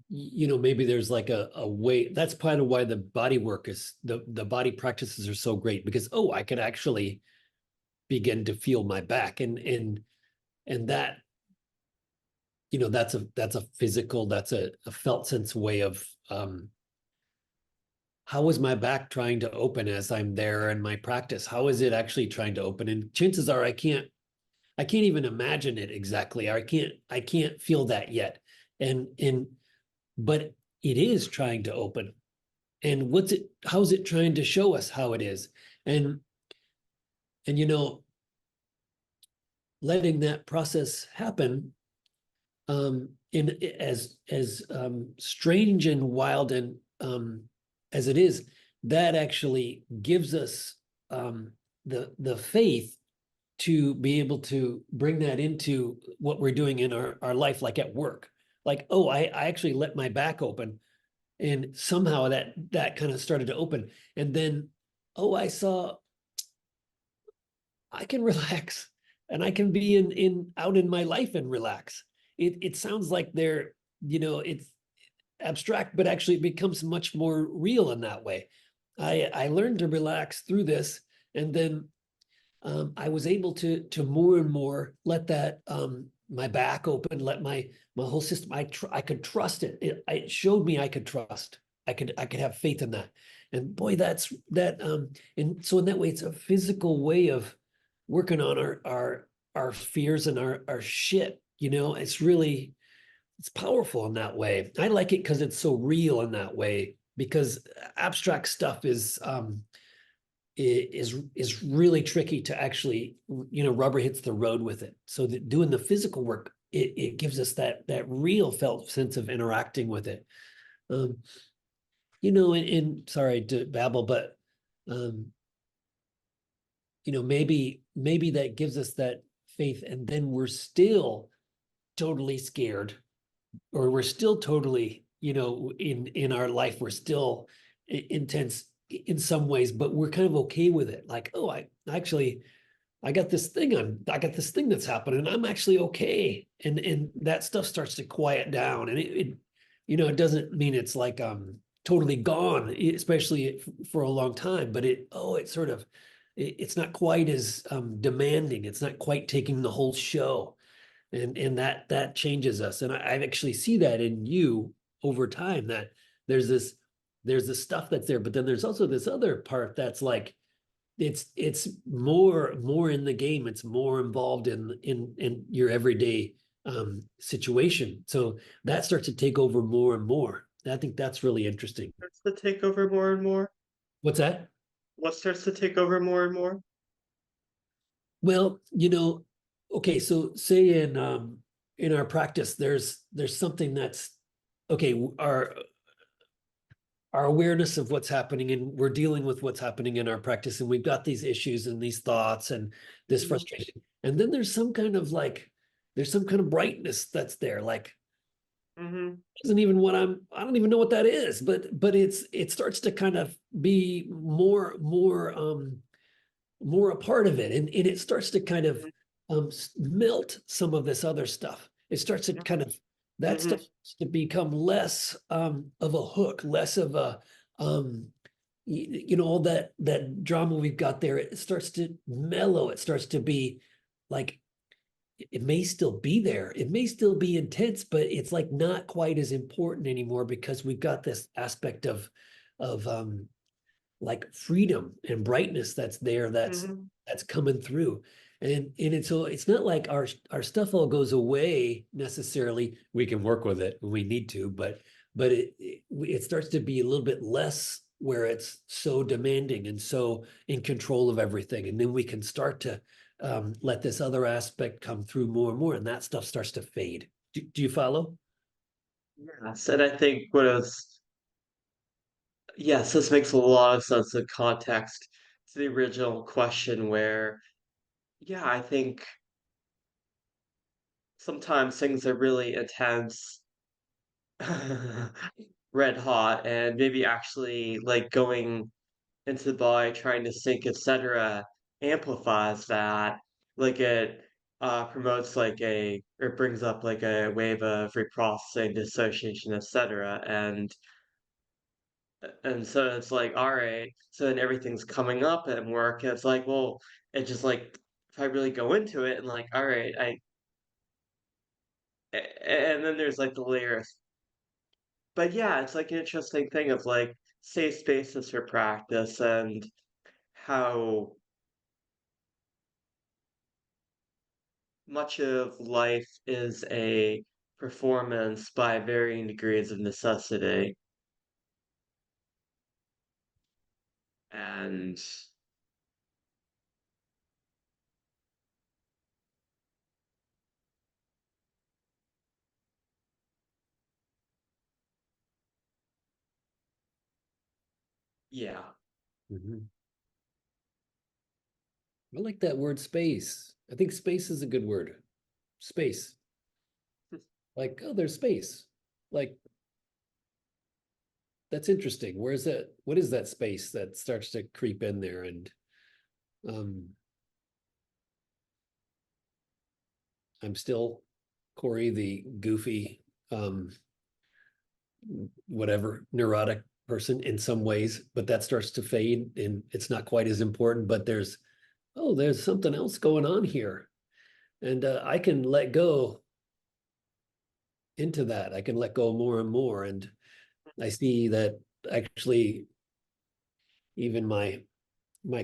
[SPEAKER 1] maybe there's like a way. That's part of why the body work is the body practices are so great, because I could actually begin to feel my back, and that, that's a physical, that's a felt sense way of how is my back trying to open as I'm there in my practice? How is it actually trying to open? And chances are I can't even imagine it exactly. I can't feel that yet. And but it is trying to open. And how's it trying to show us how it is? And letting that process happen, in as strange and wild and as it is, that actually gives us the faith to be able to bring that into what we're doing in our life, like at work. Like, I actually let my back open, and somehow that kind of started to open. And then, I saw I can relax, and I can be in out in my life and relax. It sounds like it's abstract, but actually it becomes much more real in that way. I learned to relax through this, and then I was able to more and more let that my back open, let my whole system. I could trust it. It showed me I could trust. I could have faith in that. And boy, that's that. And so in that way, it's a physical way of working on our fears and our shit. It's powerful in that way. I like it because it's so real in that way. Because abstract stuff is really tricky to actually, rubber hits the road with it. So doing the physical work, it gives us that real felt sense of interacting with it. And sorry to babble, but maybe that gives us that faith, and then we're still totally scared, or we're still totally, in our life, we're still intense in some ways, but we're kind of okay with it. Like, I got this thing that's happening. I'm actually okay. And that stuff starts to quiet down, and it doesn't mean it's like, totally gone, especially for a long time, but it's not quite as demanding. It's not quite taking the whole show. And that changes us. And I actually see that in you over time, that there's this stuff that's there, but then there's also this other part that's like, it's more in the game. It's more involved in your everyday situation. So that starts to take over more and more. I think that's really interesting.
[SPEAKER 4] Starts to take over more and more.
[SPEAKER 1] What's that?
[SPEAKER 4] What starts to take over more and more?
[SPEAKER 1] Well, okay, so say in our practice, there's something that's okay, our awareness of what's happening, and we're dealing with what's happening in our practice, and we've got these issues and these thoughts and this
[SPEAKER 4] Mhm.
[SPEAKER 1] frustration. And then there's some kind of brightness that's there, like
[SPEAKER 4] Mm-hmm.
[SPEAKER 1] isn't even I don't even know what that is, but it starts to kind of be more a part of it, and it starts to kind of melt some of this other stuff. It starts to kind of that stuff starts to become less of a hook, less of a all that drama we've got there. It starts to mellow. It starts to be like it may still be there. It may still be intense, but it's like not quite as important anymore because we've got this aspect of like freedom and brightness that's there, that's coming through. And so it's not like our stuff all goes away necessarily. We can work with it when we need to, but it starts to be a little bit less where it's so demanding and so in control of everything. And then we can start to let this other aspect come through more and more, and that stuff starts to fade. Do you follow?
[SPEAKER 4] Yes, and I think yes, this makes a lot of sense in context to the original question where, yeah, I think sometimes things are really intense, red hot, and maybe actually like going into the body, trying to sync, etc., amplifies that. Like it promotes like or brings up like a wave of reprocessing, dissociation, etc. And so it's like, all right, so then everything's coming up at work. And it's like, well, it just like if I really go into it and like, all right, and then there's like the layers. But yeah, it's like an interesting thing of like safe spaces for practice and how much of life is a performance by varying degrees of necessity. And yeah,
[SPEAKER 1] Mhm. I like that word space. I think space is a good word. Space. Like, oh, there's space. Like, that's interesting. Where's that? What is that space that starts to creep in there? And um, I'm still Corey, the goofy, whatever, neurotic person in some ways, but that starts to fade and it's not quite as important. But there's something else going on here. And I can let go into that. I can let go more and more. And I see that actually even my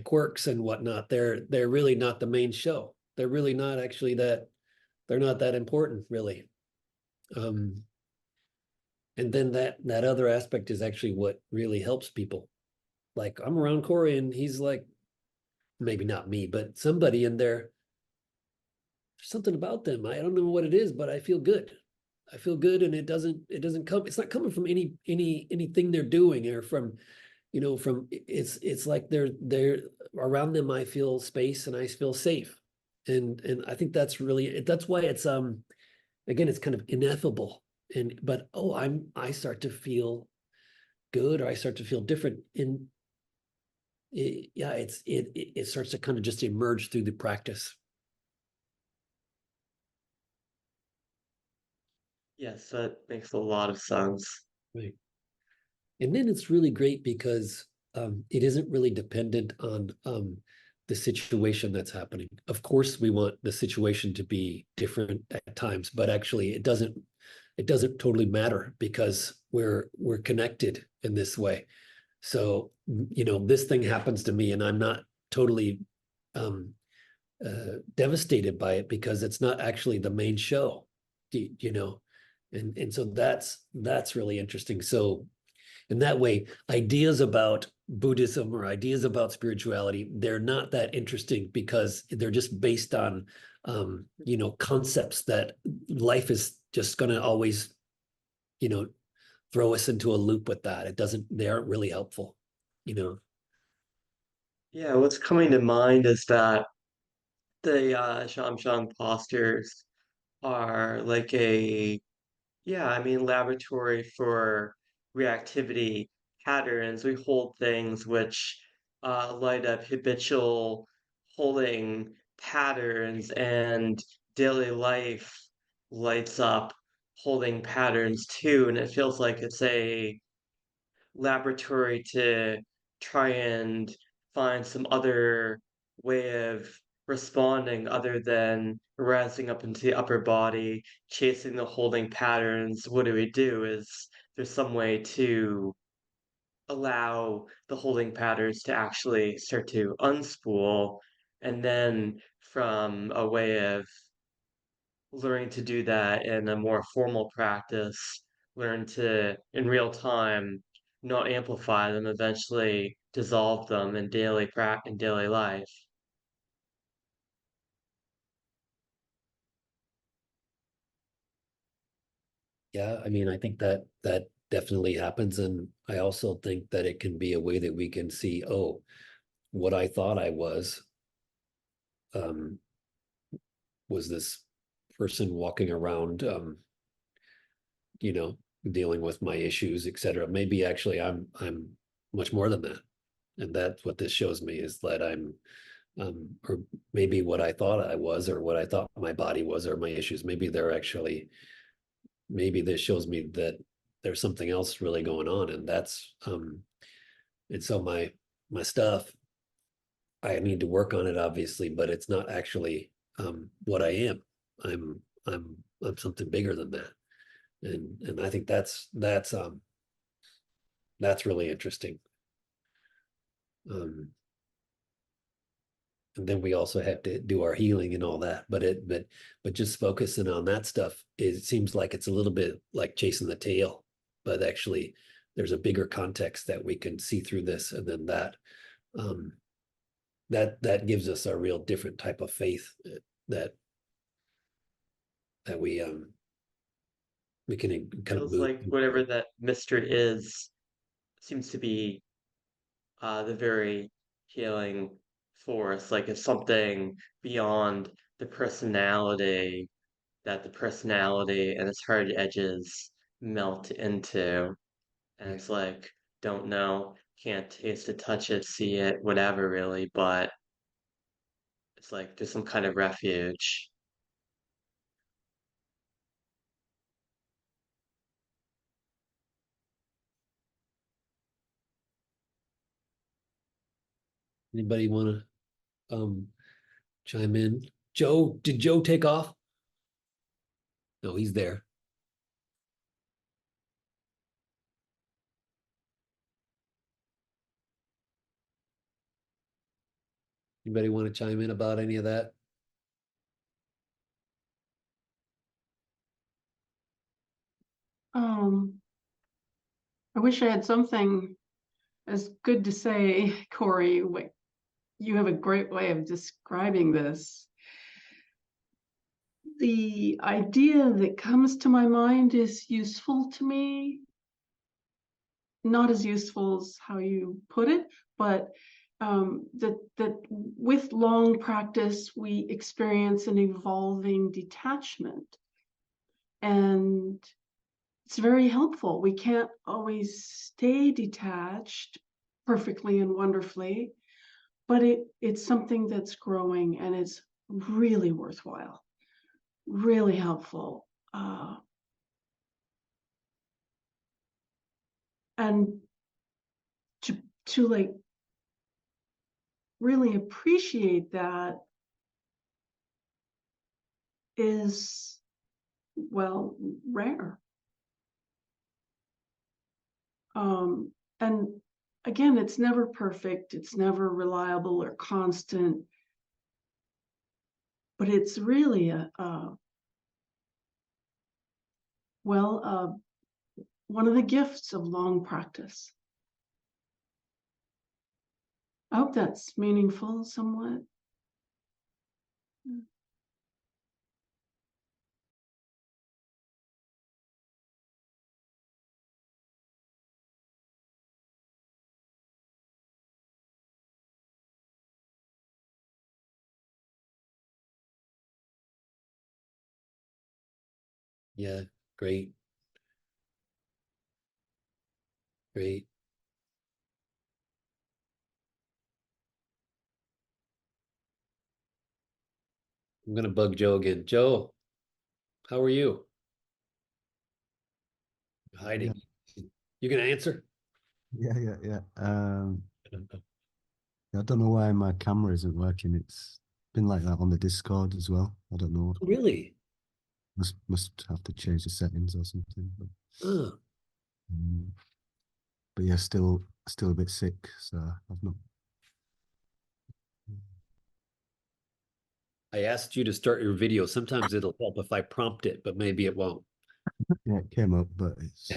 [SPEAKER 1] quirks and whatnot, they're really not the main show. They're really not actually they're not that important really. Um, and then that other aspect is actually what really helps people. Like I'm around Corey and he's like, maybe not me, but somebody in there, there's something about them. I don't know what it is, but I feel good. I feel good, and it doesn't come, it's not coming from anything they're doing or from, it's like they're around them. I feel space and I feel safe. And I think that's why it's again, it's kind of ineffable. But I start to feel good, or I start to feel different. And yeah, it starts to kind of just emerge through the practice.
[SPEAKER 4] yes, that makes a lot of sense.
[SPEAKER 1] Right. And then it's really great because it isn't really dependent on the situation that's happening. Of course, we want the situation to be different at times, but actually it doesn't totally matter because we're connected in this way. So, this thing happens to me and I'm not totally devastated by it because it's not actually the main show, and so that's really interesting. So in that way, ideas about Buddhism or ideas about spirituality, they're not that interesting because they're just based on concepts that life is just going to always throw us into a loop with that. They aren't really helpful.
[SPEAKER 4] Yeah, what's coming to mind is that the Shamshan postures are like yeah, I mean, laboratory for reactivity patterns. We hold things which light up habitual holding patterns, and daily life lights up holding patterns too. And it feels like it's a laboratory to try and find some other way of responding other than rising up into the upper body, chasing the holding patterns. What do we do? Is there's some way to allow the holding patterns to actually start to unspool, and then from a way of learning to do that in a more formal practice, learn to, in real time, not amplify them, eventually dissolve them in daily life.
[SPEAKER 1] Yeah, I mean, I think that definitely happens, and I also think that it can be a way that we can see, oh, what I thought I um, was this person walking around, dealing with my issues, etc. Maybe actually I'm much more than that, and that's what this shows me is that or maybe what I thought I was, or what I thought my body was, or my issues. Maybe this shows me that there's something else really going on, and and so my stuff, I need to work on it obviously, but it's not actually what I am. I'm something bigger than that, and I think that's really interesting. Um, and then we also have to do our healing and all that, but just focusing on that stuff, it seems like it's a little bit like chasing the tail, but actually there's a bigger context that we can see through this, and then um that gives us a real different type of faith that that we can kind of
[SPEAKER 4] Feels
[SPEAKER 1] move.
[SPEAKER 4] like whatever that mystery is seems to be the very healing force. Like it's something beyond the personality that the personality and its hard edges melt into. And
[SPEAKER 1] Yeah.
[SPEAKER 4] it's like, don't know, can't taste it, touch it, see it, whatever really, but it's like there's some kind of refuge.
[SPEAKER 1] Anybody want to chime in? Joe, did Joe take off? No, he's there. Anybody want to chime in about any of that?
[SPEAKER 3] I wish I had something as good to say, Corey. You have a great way of describing this. The idea that comes to my mind is useful to me. Not as useful as how you put it, but that with long practice, we experience an evolving detachment. And it's very helpful. We can't always stay detached perfectly and wonderfully, but it's something that's growing, and it's really worthwhile, really helpful. And to like really appreciate that is, well, rare. And again, it's never perfect, it's never reliable or constant, but it's really one of the gifts of long practice. I hope that's meaningful somewhat.
[SPEAKER 1] Yeah, great. Great. I'm gonna bug Joe again. Joe, how are you? Hiding. You gonna answer?
[SPEAKER 6] Yeah. I don't know why my camera isn't working. It's been like that on the Discord as well. I don't know.
[SPEAKER 1] Really?
[SPEAKER 6] Must have to change the settings or something.
[SPEAKER 1] Oh,
[SPEAKER 6] Um, but yeah, still a bit sick. So I've not.
[SPEAKER 1] I asked you to start your video. Sometimes it'll help if I prompt it, but maybe it won't.
[SPEAKER 6] Yeah, it came up, but it's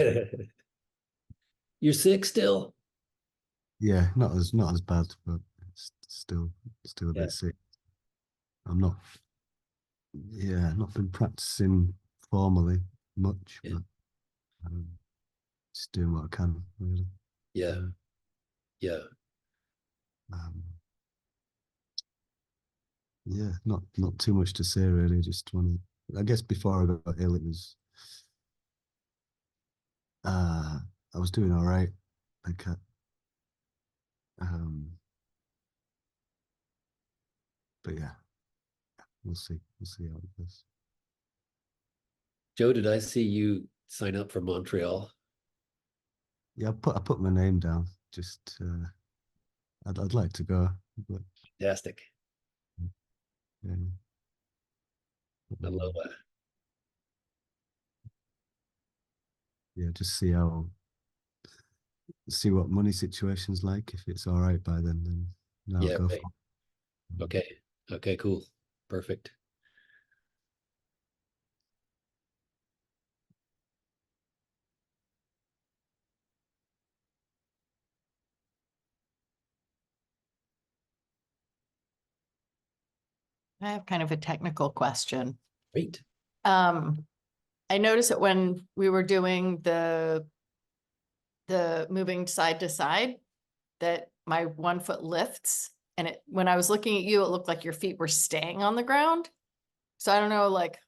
[SPEAKER 1] You're sick still?
[SPEAKER 6] yeah, not as bad, but it's still a
[SPEAKER 1] Yeah.
[SPEAKER 6] bit sick. I'm not. Yeah, not been practicing formally much,
[SPEAKER 1] Yeah.
[SPEAKER 6] but just doing what I can, really.
[SPEAKER 1] Yeah. Yeah.
[SPEAKER 6] Um, yeah, not too much to say really. Just want to. I guess before I got ill, it was. I was doing all right. Like, but yeah, we'll see. We'll see how it goes.
[SPEAKER 1] Joe, did I see you sign up for Montreal?
[SPEAKER 6] Yeah, I put my name down. Just, I'd like to go, but
[SPEAKER 1] Fantastic.
[SPEAKER 6] yeah.
[SPEAKER 1] I love that.
[SPEAKER 6] Yeah, just see what money situation's like. If it's all right by then I'll
[SPEAKER 1] Yeah,
[SPEAKER 6] go
[SPEAKER 1] right.
[SPEAKER 6] for it.
[SPEAKER 1] Okay. Okay, cool. Perfect.
[SPEAKER 2] I have kind of a technical question.
[SPEAKER 1] Great.
[SPEAKER 2] I noticed that when we were doing the moving side to side, that my 1 foot lifts, and when I was looking at you, it looked like your feet were staying on the ground. So I don't know, like,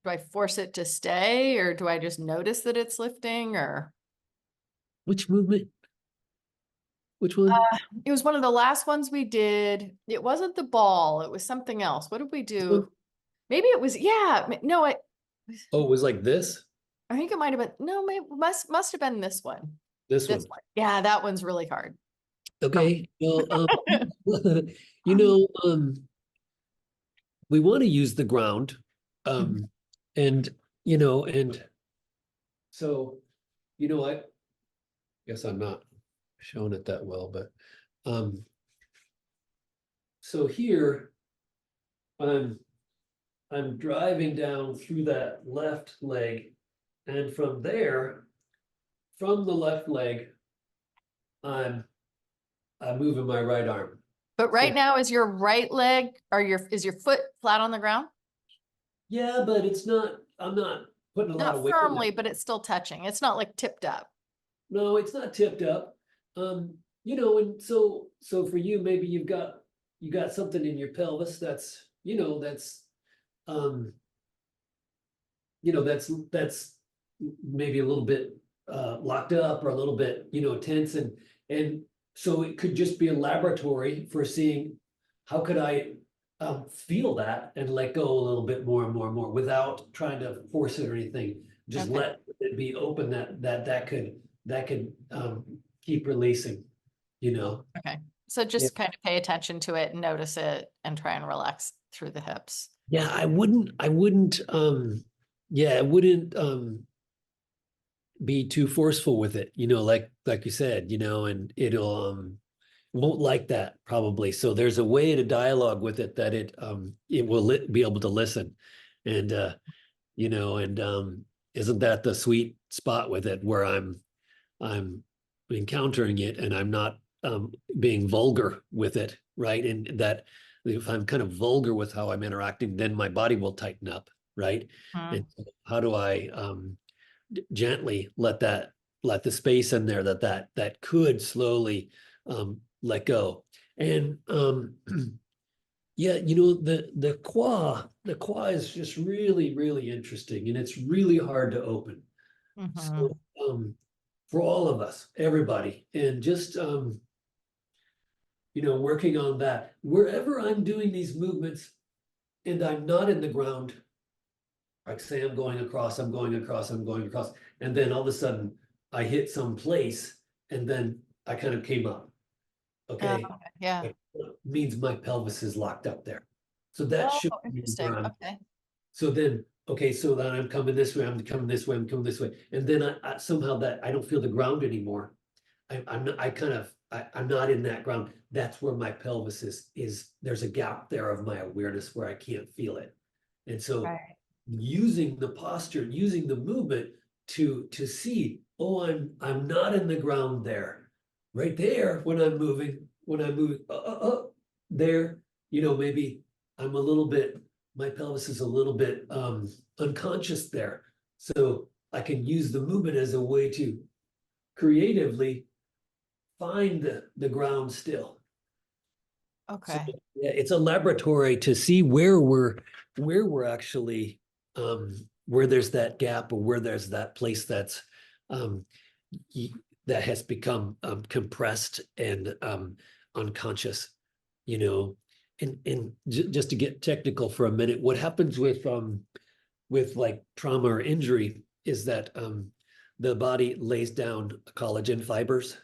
[SPEAKER 2] do I force it to stay, or do I just notice that it's lifting, or?
[SPEAKER 1] Which movement? Which one?
[SPEAKER 2] It was one of the last ones we did. It wasn't the ball, it was something else. What did we
[SPEAKER 1] one?
[SPEAKER 2] do? Maybe it was, yeah, no,
[SPEAKER 1] Oh, it was like this?
[SPEAKER 2] I think it might have been, no, maybe must have been this one.
[SPEAKER 1] This
[SPEAKER 2] This
[SPEAKER 1] one.
[SPEAKER 2] one. Yeah, that one's really hard.
[SPEAKER 1] Okay. Well, you know, we want to use the ground. And and so, I guess I'm not showing it that well, but so here I'm driving down through that left leg, and from there, from the left leg, I'm moving my right arm.
[SPEAKER 2] But right
[SPEAKER 1] So-
[SPEAKER 2] now, is your right leg, or is your foot flat on the ground?
[SPEAKER 1] Yeah, but I'm not putting a lot of
[SPEAKER 2] Not
[SPEAKER 1] weight on
[SPEAKER 2] firmly,
[SPEAKER 1] it.
[SPEAKER 2] but it's still touching. It's not like tipped up.
[SPEAKER 1] No, it's not tipped up. And so for you, maybe you got something in your pelvis that's um that's maybe a little bit locked up or a little bit tense, and so it could just be a laboratory for seeing how could I feel that and let go a little bit more and more and more without trying to force it or anything. Just
[SPEAKER 2] Okay.
[SPEAKER 1] let it be open that could keep releasing.
[SPEAKER 2] So just kind of pay attention to it and notice it and try and relax through the hips.
[SPEAKER 1] Yeah, I wouldn't, yeah, I wouldn't, be too forceful with it, like you said, and it'll, won't like that probably. So there's a way to dialogue with it that it will be able to listen. And, isn't that the sweet spot with it where I'm encountering it and I'm not, being vulgar with it, right? And that if I'm kind of vulgar with how I'm interacting, then my body will tighten up, right?
[SPEAKER 2] Mm.
[SPEAKER 1] And so how do I, gently let the space in there that could slowly let go. And yeah, the qua is just really, really interesting, and it's really hard to open.
[SPEAKER 2] Mhm.
[SPEAKER 1] So for all of us, everybody, and just working on that. Wherever I'm doing these movements and I'm not in the ground, like say I'm going across, I'm going across, I'm going across, and then all of a sudden I hit some place and then I kind of came up. Okay,
[SPEAKER 2] Okay, yeah.
[SPEAKER 1] it means my pelvis is locked up there. So that
[SPEAKER 2] Oh,
[SPEAKER 1] should be
[SPEAKER 2] interesting.
[SPEAKER 1] where I'm-
[SPEAKER 2] Okay.
[SPEAKER 1] So then, okay, so then I'm coming this way, I'm coming this way, I'm coming this way, and then I somehow that I don't feel the ground anymore. I'm not, I'm not in that ground. That's where my pelvis is there's a gap there of my awareness where I can't feel it. And so
[SPEAKER 2] Right.
[SPEAKER 1] using the posture, using the movement to see, oh, I'm not in the ground there. Right there when I'm moving, there, maybe I'm a little bit, my pelvis is a little bit unconscious there. So I can use the movement as a way to creatively find the ground still. So,
[SPEAKER 2] Okay.
[SPEAKER 1] yeah, it's a laboratory to see where we're actually where there's that gap or where there's that place that's that has become compressed and unconscious, and just to get technical for a minute, what happens with like trauma or injury is that the body lays down collagen fibers,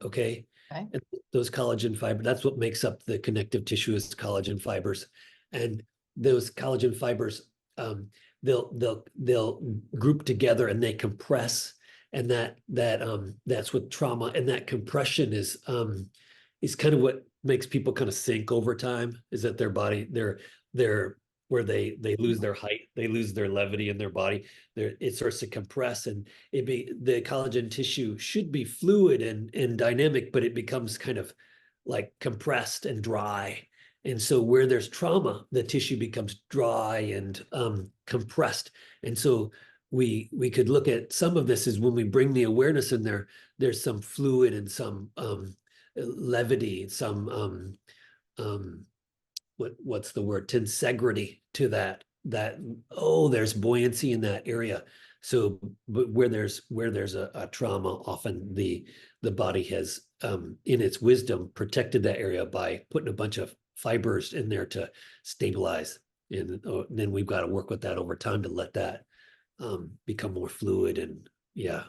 [SPEAKER 1] okay?
[SPEAKER 2] Okay.
[SPEAKER 1] And those collagen fibers, that's what makes up the connective tissue is collagen fibers. And those collagen fibers, they'll group together and they compress. And that's with trauma. And that compression is kind of what makes people kind of sink over time, is that their body, they're where they lose their height, they lose their levity in their body. It starts to compress, and the collagen tissue should be fluid and dynamic, but it becomes kind of like compressed and dry. And so where there's trauma, the tissue becomes dry and compressed. And so we could look at some of this is when we bring the awareness in there, there's some fluid and some levity, some what's the word, tensegrity to that there's buoyancy in that area. So but where there's a trauma, often the body has in its wisdom protected that area by putting a bunch of fibers in there to stabilize, and then we've got to work with that over time to let that become more fluid. And yeah.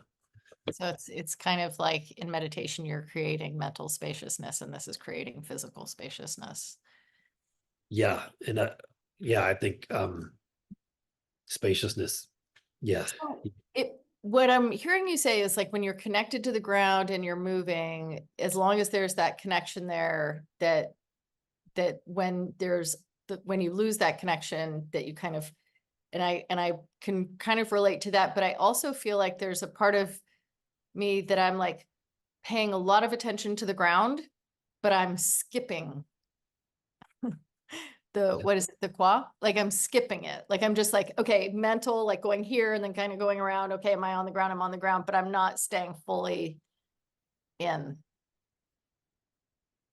[SPEAKER 2] So it's kind of like in meditation, you're creating mental spaciousness, and this is creating physical spaciousness.
[SPEAKER 1] Yeah, and I think spaciousness. Yeah.
[SPEAKER 2] What I'm hearing you say is like when you're connected to the ground and you're moving, as long as there's that connection there, that when when you lose that connection, that you kind of, and I can kind of relate to that, but I also feel like there's a part of me that I'm like paying a lot of attention to the ground, but I'm skipping what is it, the qua? Like I'm skipping it. Like I'm just like, okay, mental, like going here and then kind of going around. Okay, am I on the ground? I'm on the ground, but I'm not staying fully in.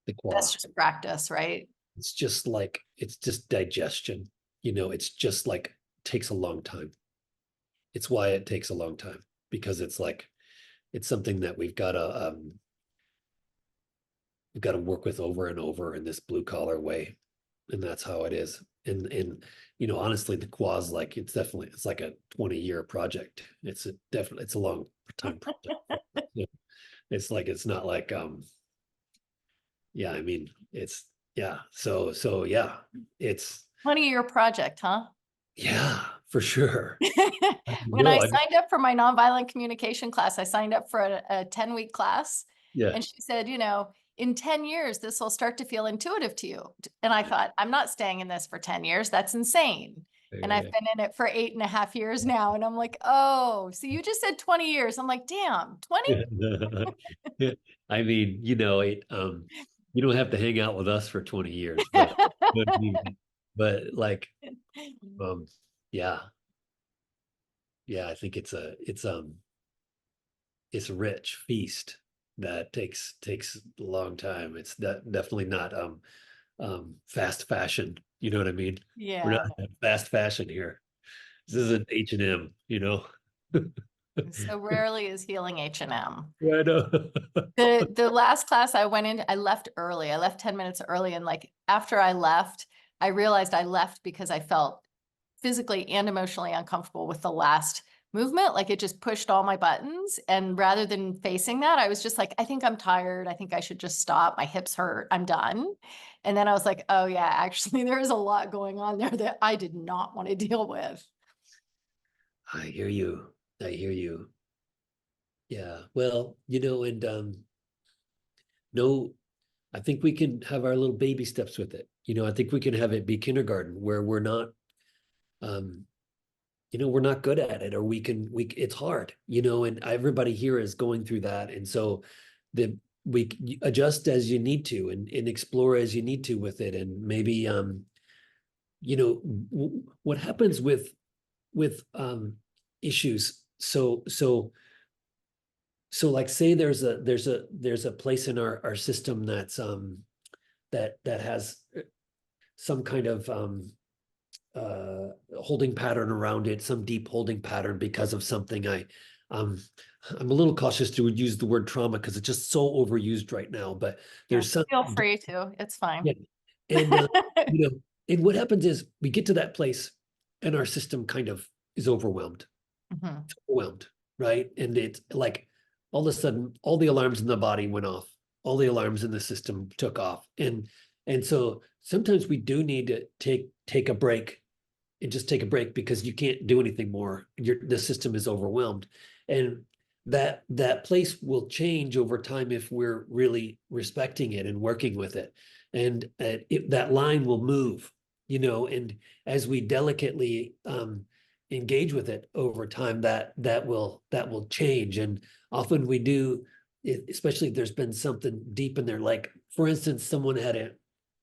[SPEAKER 1] The qua.
[SPEAKER 2] That's just practice, right?
[SPEAKER 1] It's just digestion. It's just like takes a long time. It's why it takes a long time, because it's something that we've got to work with over and over in this blue collar way. And that's how it is. And honestly, the qua's it's like a 20-year project. It's a long time project. It's not like yeah, I mean, so yeah, it's,
[SPEAKER 2] 20-year project, huh?
[SPEAKER 1] yeah, for sure.
[SPEAKER 2] When
[SPEAKER 1] No,
[SPEAKER 2] I
[SPEAKER 1] I,
[SPEAKER 2] signed up for my nonviolent communication class, I signed up for a 10-week class.
[SPEAKER 1] yeah.
[SPEAKER 2] And she said, in 10 years, this will start to feel intuitive to you. And I thought, I'm not staying in this for 10 years. That's insane. And I've been in it for 8.5 years now. And I'm like, oh, so you just said 20 years. I'm like, damn, 20?
[SPEAKER 1] I mean, you don't have to hang out with us for 20 years, but like, um, yeah, yeah, I think it's a rich feast that takes a long time. It's definitely not, fast fashion. You know what I mean? We're
[SPEAKER 2] Yeah.
[SPEAKER 1] not fast fashion here. This isn't H&M, you know?
[SPEAKER 2] So rarely is healing H&M.
[SPEAKER 1] Yeah, I know.
[SPEAKER 2] The last class I went in, I left early. I left 10 minutes early. And like after I left, I realized I left because I felt physically and emotionally uncomfortable with the last movement. Like it just pushed all my buttons. And rather than facing that, I was just like, I think I'm tired. I think I should just stop. My hips hurt. I'm done. And then I was like, oh yeah, actually there is a lot going on there that I did not want to deal with.
[SPEAKER 1] I hear you. I hear you. Yeah. Well, and no, I think we can have our little baby steps with it. I think we can have it be kindergarten where um, we're not good at it, or it's hard, and everybody here is going through that. And so we adjust as you need to and explore as you need to with it. And maybe, what happens with issues. So like say there's a place in our system that's that has some kind of holding pattern around it, some deep holding pattern because of something. I'm a little cautious to use the word trauma because it's just so overused right now, but there's some.
[SPEAKER 2] Feel free to, it's fine.
[SPEAKER 1] Yeah. And and what happens is we get to that place and our system kind of is overwhelmed.
[SPEAKER 2] Mhm.
[SPEAKER 1] It's overwhelmed, right? And it's like all of a sudden all the alarms in the body went off, all the alarms in the system took off. And so sometimes we do need to take a break and just take a break because you can't do anything more. The system is overwhelmed. And that place will change over time if we're really respecting it and working with it. And that line will move, and as we delicately engage with it over time, that will change. And often we do, especially if there's been something deep in there, like for instance, someone had a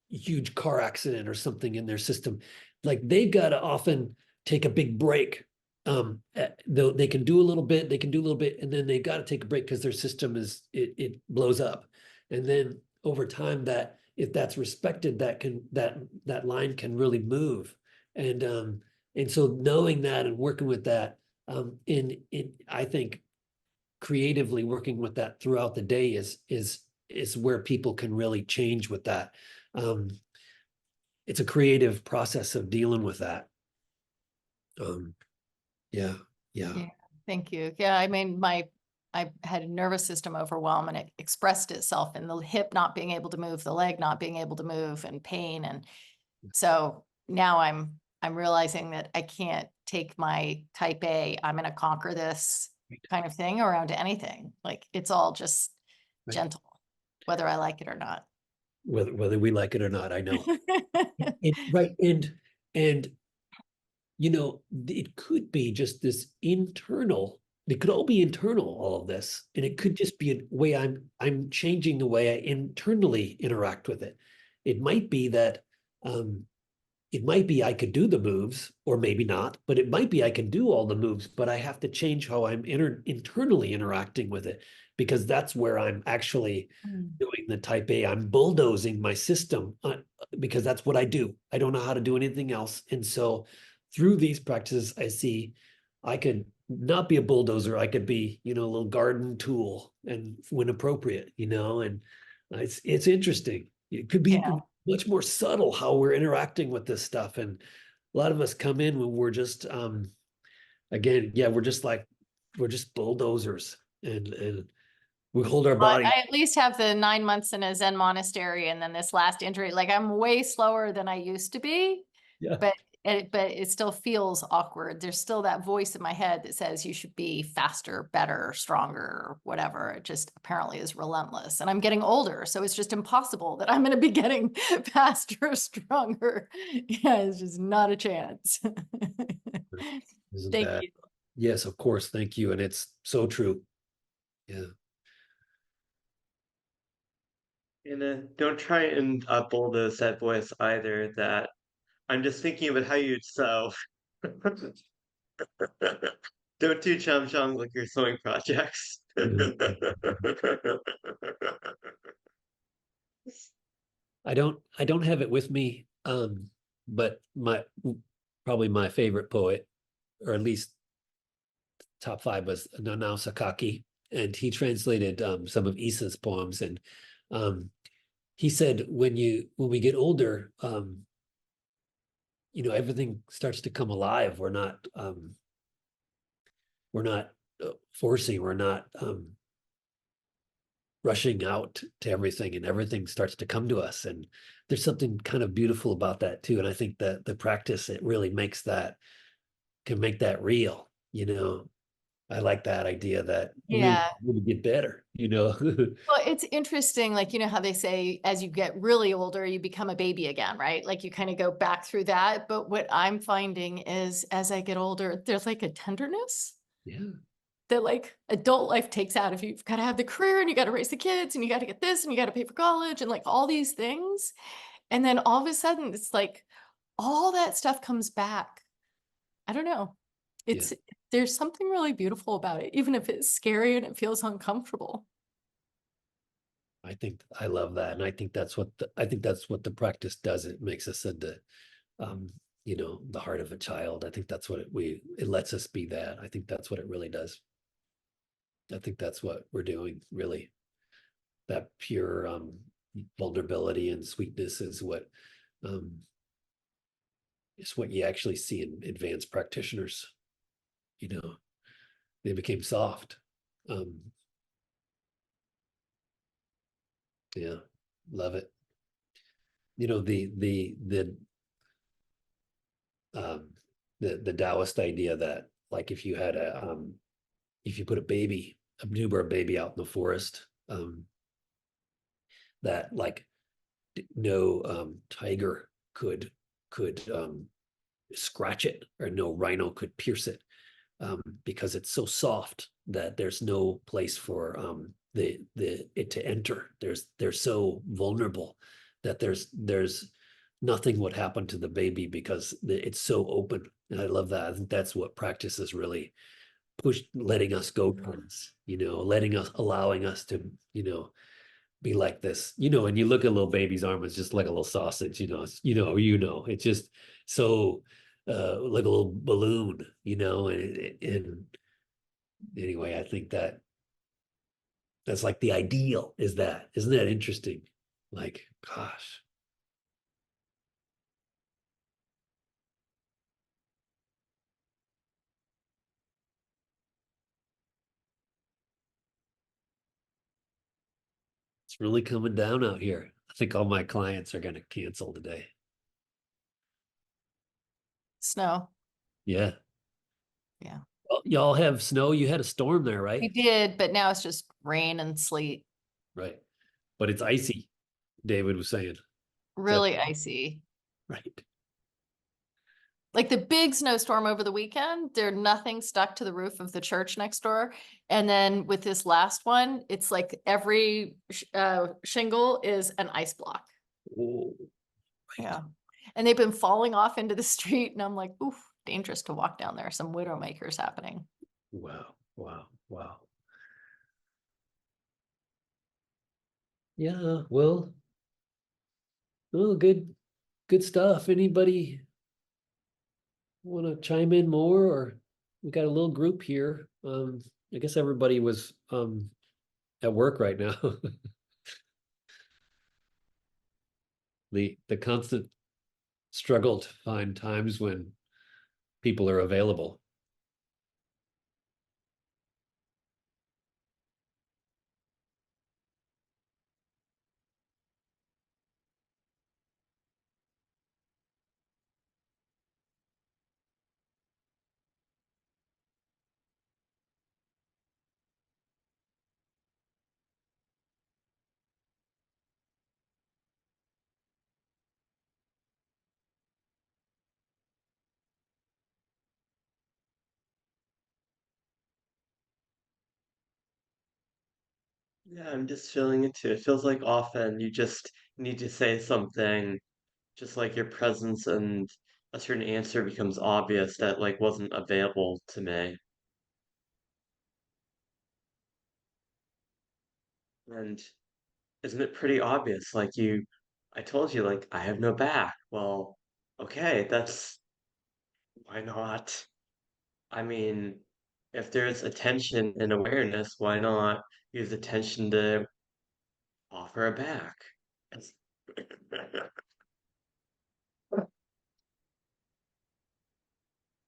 [SPEAKER 1] huge car accident or something in their system, like they've got to often take a big break. Though they can do a little bit, and then they got to take a break because their system it blows up. And then over time, that if that's respected, that line can really move. And so knowing that and working with that, in I think creatively working with that throughout the day is where people can really change with that. It's a creative process of dealing with that. Yeah.
[SPEAKER 2] Yeah, thank you. Yeah, I mean, I had a nervous system overwhelm and it expressed itself in the hip not being able to move, the leg not being able to move, and pain. And so now I'm realizing that I can't take my type A, I'm gonna conquer this kind of thing around anything. Like it's all just
[SPEAKER 1] Right.
[SPEAKER 2] gentle, whether I like it or not.
[SPEAKER 1] Whether we like it or not, I know. Right. And it could be just this internal, it could all be internal, all of this. And it could just be a way I'm changing the way I internally interact with it. It might be that I could do the moves, or maybe not, but it might be I can do all the moves, but I have to change how I'm internally interacting with it, because that's where I'm actually doing the type A. I'm bulldozing my system because that's what I do. I don't know how to do anything else. And so through these practices, I see I could not be a bulldozer. I could be, a little garden tool, and when appropriate, and it's interesting. It could be
[SPEAKER 2] Yeah.
[SPEAKER 1] much more subtle how we're interacting with this stuff. And a lot of us come in when we're just, again, yeah, we're just bulldozers, and We hold our
[SPEAKER 2] But
[SPEAKER 1] body.
[SPEAKER 2] I at least have the 9 months in a Zen monastery and then this last injury, like I'm way slower than I used to be.
[SPEAKER 1] Yeah.
[SPEAKER 2] But it still feels awkward. There's still that voice in my head that says you should be faster, better, stronger, whatever. It just apparently is relentless. And I'm getting older, so it's just impossible that I'm going to be getting faster, stronger. Yeah, it's just not a chance.
[SPEAKER 1] Isn't
[SPEAKER 2] Thank
[SPEAKER 1] that?
[SPEAKER 2] you.
[SPEAKER 1] Yes, of course. Thank you. And it's so true. Yeah.
[SPEAKER 4] And don't try and bulldoze that voice either. That I'm just thinking about how you'd sew. Don't do chum chum like your sewing projects.
[SPEAKER 1] I don't have it with me. But probably my favorite poet, or at least top 5, was Nanao Sakaki, and he translated some of Isa's poems. And he said when we get older, everything starts to come alive. We're not forcing, we're not rushing out to everything, and everything starts to come to us. And there's something kind of beautiful about that too. And I think that the practice, it really can make that real. I like that idea that
[SPEAKER 2] Yeah.
[SPEAKER 1] really get better.
[SPEAKER 2] Well, it's interesting, like, you know how they say as you get really older, you become a baby again, right? Like you kind of go back through that. But what I'm finding is as I get older, there's like a tenderness
[SPEAKER 1] Yeah.
[SPEAKER 2] that like adult life takes out of you. You've got to have the career and you got to raise the kids and you got to get this and you got to pay for college and like all these things. And then all of a sudden it's like all that stuff comes back. I don't know. There's something really beautiful about it, even if it's scary and it feels uncomfortable.
[SPEAKER 1] I think I love that. And I think that's what the practice does. It makes us into the heart of a child. I think that's what it lets us be that. I think that's what it really does. I think that's what we're doing, really. That pure vulnerability and sweetness is what you actually see in advanced practitioners. They became soft. Yeah, love it. The Taoist idea that, like, if you put a newborn baby out in the forest, that like no tiger could scratch it, or no rhino could pierce it, because it's so soft that there's no place for it to enter. They're so vulnerable that there's nothing would happen to the baby because it's so open. And I love that. I think that's what practice is really letting us go towards, allowing us to, be like this, and you look at a little baby's arm, it's just like a little sausage, it's just so like a little balloon, and anyway, I think that's like the ideal, isn't that interesting? Like, gosh. It's really coming down out here. I think all my clients are going to cancel today.
[SPEAKER 2] Snow.
[SPEAKER 1] Yeah.
[SPEAKER 2] Yeah.
[SPEAKER 1] Well, y'all have snow. You had a storm there,
[SPEAKER 2] We
[SPEAKER 1] right?
[SPEAKER 2] did, but now it's just rain and sleet.
[SPEAKER 1] Right. But it's icy, David was saying.
[SPEAKER 2] Really icy.
[SPEAKER 1] Right.
[SPEAKER 2] Like the big snowstorm over the weekend, nothing stuck to the roof of the church next door. And then with this last one, it's like every shingle is an ice block.
[SPEAKER 1] Oh,
[SPEAKER 2] Yeah. And they've been falling off into the street. And I'm like, oof, dangerous to walk down there. Some widowmakers happening.
[SPEAKER 1] wow. Wow. Wow. Yeah. Well, good stuff. Anybody want to chime in more, or we got a little group here? I guess everybody was at work right now. The constant struggle to find times when people are available.
[SPEAKER 4] Yeah, I'm just feeling it too. It feels like often you just need to say something, just like your presence and a certain answer becomes obvious that like wasn't available to me. And isn't it pretty obvious? Like I told you, like, I have no back. Well, okay, that's why not? I mean, if there's attention and awareness, why not use attention to offer a back? It's-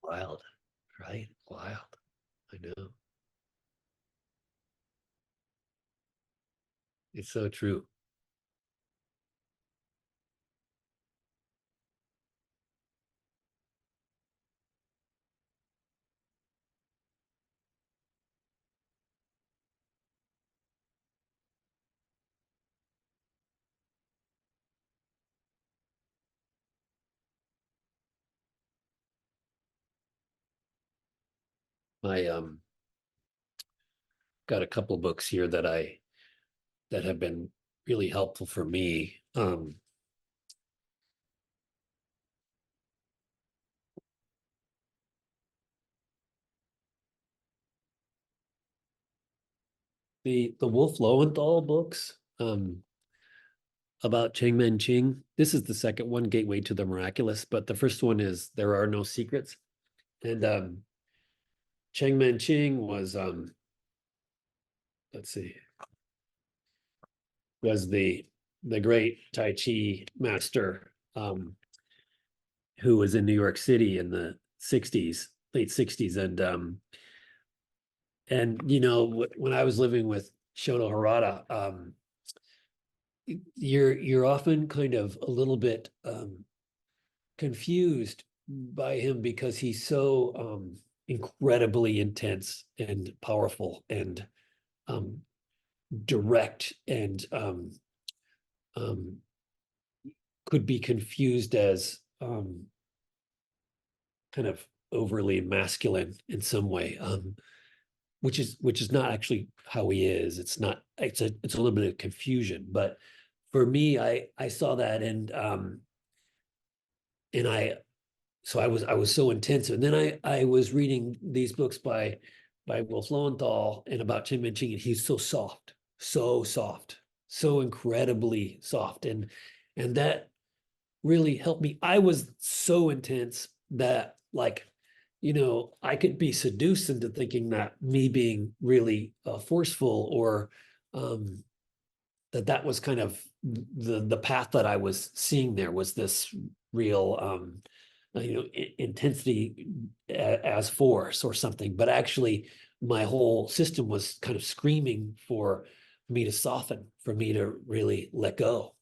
[SPEAKER 1] Wild, right? Wild. I know. It's so true. I got a couple books here that have been really helpful for me. The Wolf Lowenthal books about Cheng Ching. This is the second one, Gateway to the Miraculous, but the first one is There Are No Secrets. And Cheng Ching was let's see, was the great Tai Chi master who was in New York City in the 60s, late 60s. And you know, when I was living with Shoto Harada, you're often kind of a little bit confused by him because he's so incredibly intense and powerful and um, direct and um, could be confused as kind of overly masculine in some way, which is not actually how he is. It's not. It's a little bit of confusion. But for me, I saw that and I was so intense. And then I was reading these books by Wolf Lowenthal and about Chen Minching, and he's so soft, so incredibly soft, and that really helped me. I was so intense that like, you know, I could be seduced into thinking that me being really forceful or that was kind of the path that I was seeing there was this real you know, intensity as force or something, but actually my whole system was kind of screaming for me to soften, for me to really let go.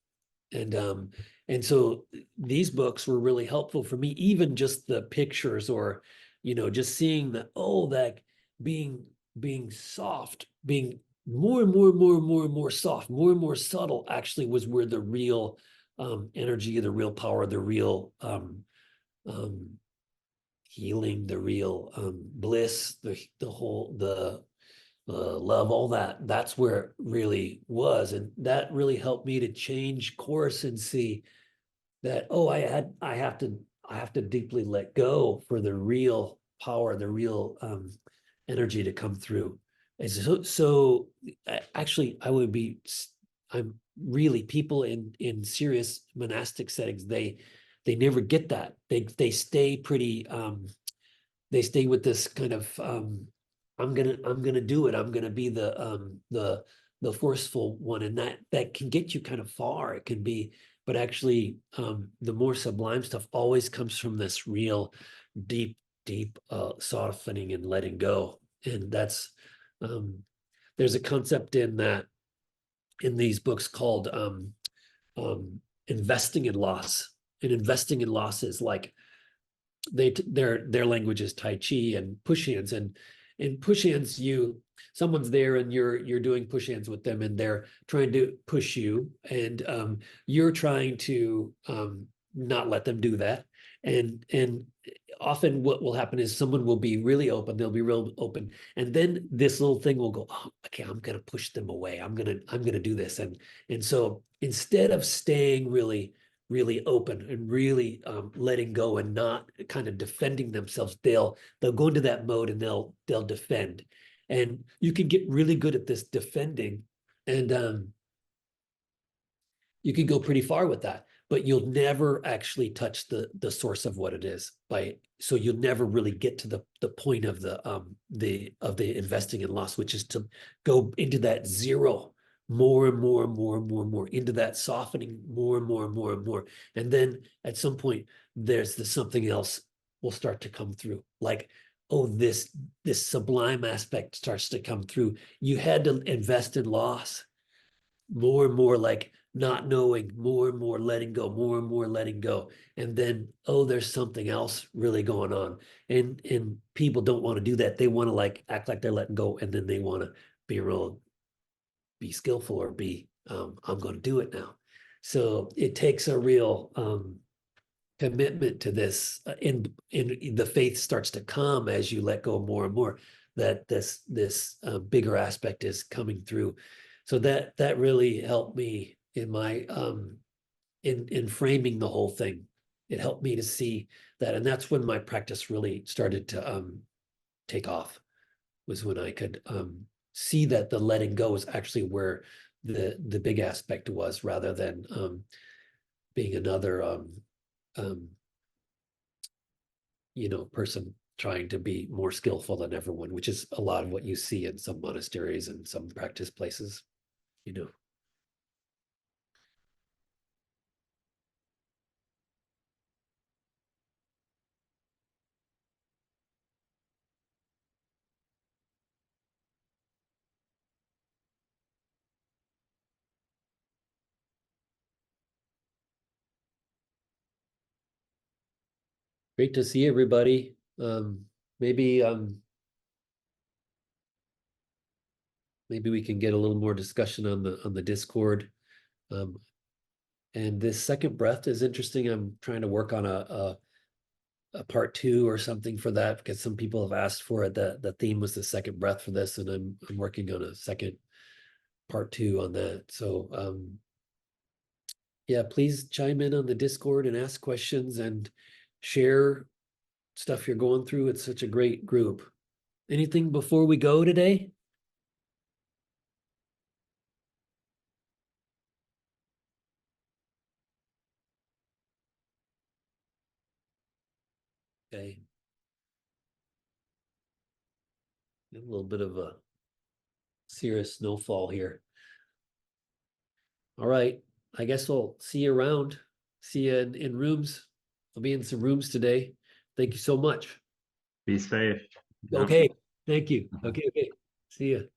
[SPEAKER 1] And so these books were really helpful for me, even just the pictures or, you know, just seeing that, oh, that being being soft, being more and more and more and more and more soft, more and more subtle actually was where the real energy, the real power, the real um healing, the real bliss, the whole love, all that, that's where it really was. And that really helped me to change course and see that, oh, I have to deeply let go for the real power, the real energy to come through. And so actually I would be, I'm really, people in serious monastic settings, they never get that. They stay pretty they stay with this kind of I'm gonna do it. I'm gonna be the forceful one, and that can get you kind of far. It can be, but actually the more sublime stuff always comes from this real deep, deep softening and letting go. And that's um there's a concept in that in these books called investing in loss. And investing in loss is like their language is Tai Chi and push hands. And in push hands, someone's there and you're doing push hands with them and they're trying to push you and you're trying to not let them do that. And often what will happen is someone will be really open, they'll be real open, and then this little thing will go, oh, okay, I'm gonna push them away. I'm gonna do this. And so instead of staying really open and really letting go and not kind of defending themselves, they'll go into that mode and they'll defend. And you can get really good at this defending, and you can go pretty far with that, but you'll never actually touch the source of what it is so you'll never really get to the point of the investing in loss, which is to go into that zero more and more and more and more and more, into that softening more and more and more and more. And then at some point, there's something else will start to come through. Like, oh, this sublime aspect starts to come through. You had to invest in loss more and more, like not knowing, more and more letting go, more and more letting go. And then, oh, there's something else really going on. And people don't want to do that. They want to like act like they're letting go, and then they want to be skillful or be I'm going to do it now. So it takes a real commitment to this, and the faith starts to come as you let go more and more, that this bigger aspect is coming through. So that really helped me in my in framing the whole thing. It helped me to see that, and that's when my practice really started to take off, was when I could see that the letting go is actually where the big aspect was, rather than being another person trying to be more skillful than everyone, which is a lot of what you see in some monasteries and some practice places. Great to see everybody. Maybe we can get a little more discussion on the Discord. And this second breath is interesting. I'm trying to work on a part 2 or something for that, because some people have asked for it. The theme was the second breath for this, and I'm working on a second part 2 on that. So yeah, please chime in on the Discord and ask questions and share stuff you're going through. It's such a great group. Anything before we go today? Okay. A little bit of a serious snowfall here. All right. I guess we'll see you around. See you in rooms. I'll be in some rooms today. Thank you so much.
[SPEAKER 5] Be safe.
[SPEAKER 1] Okay. Thank you. Okay. See you.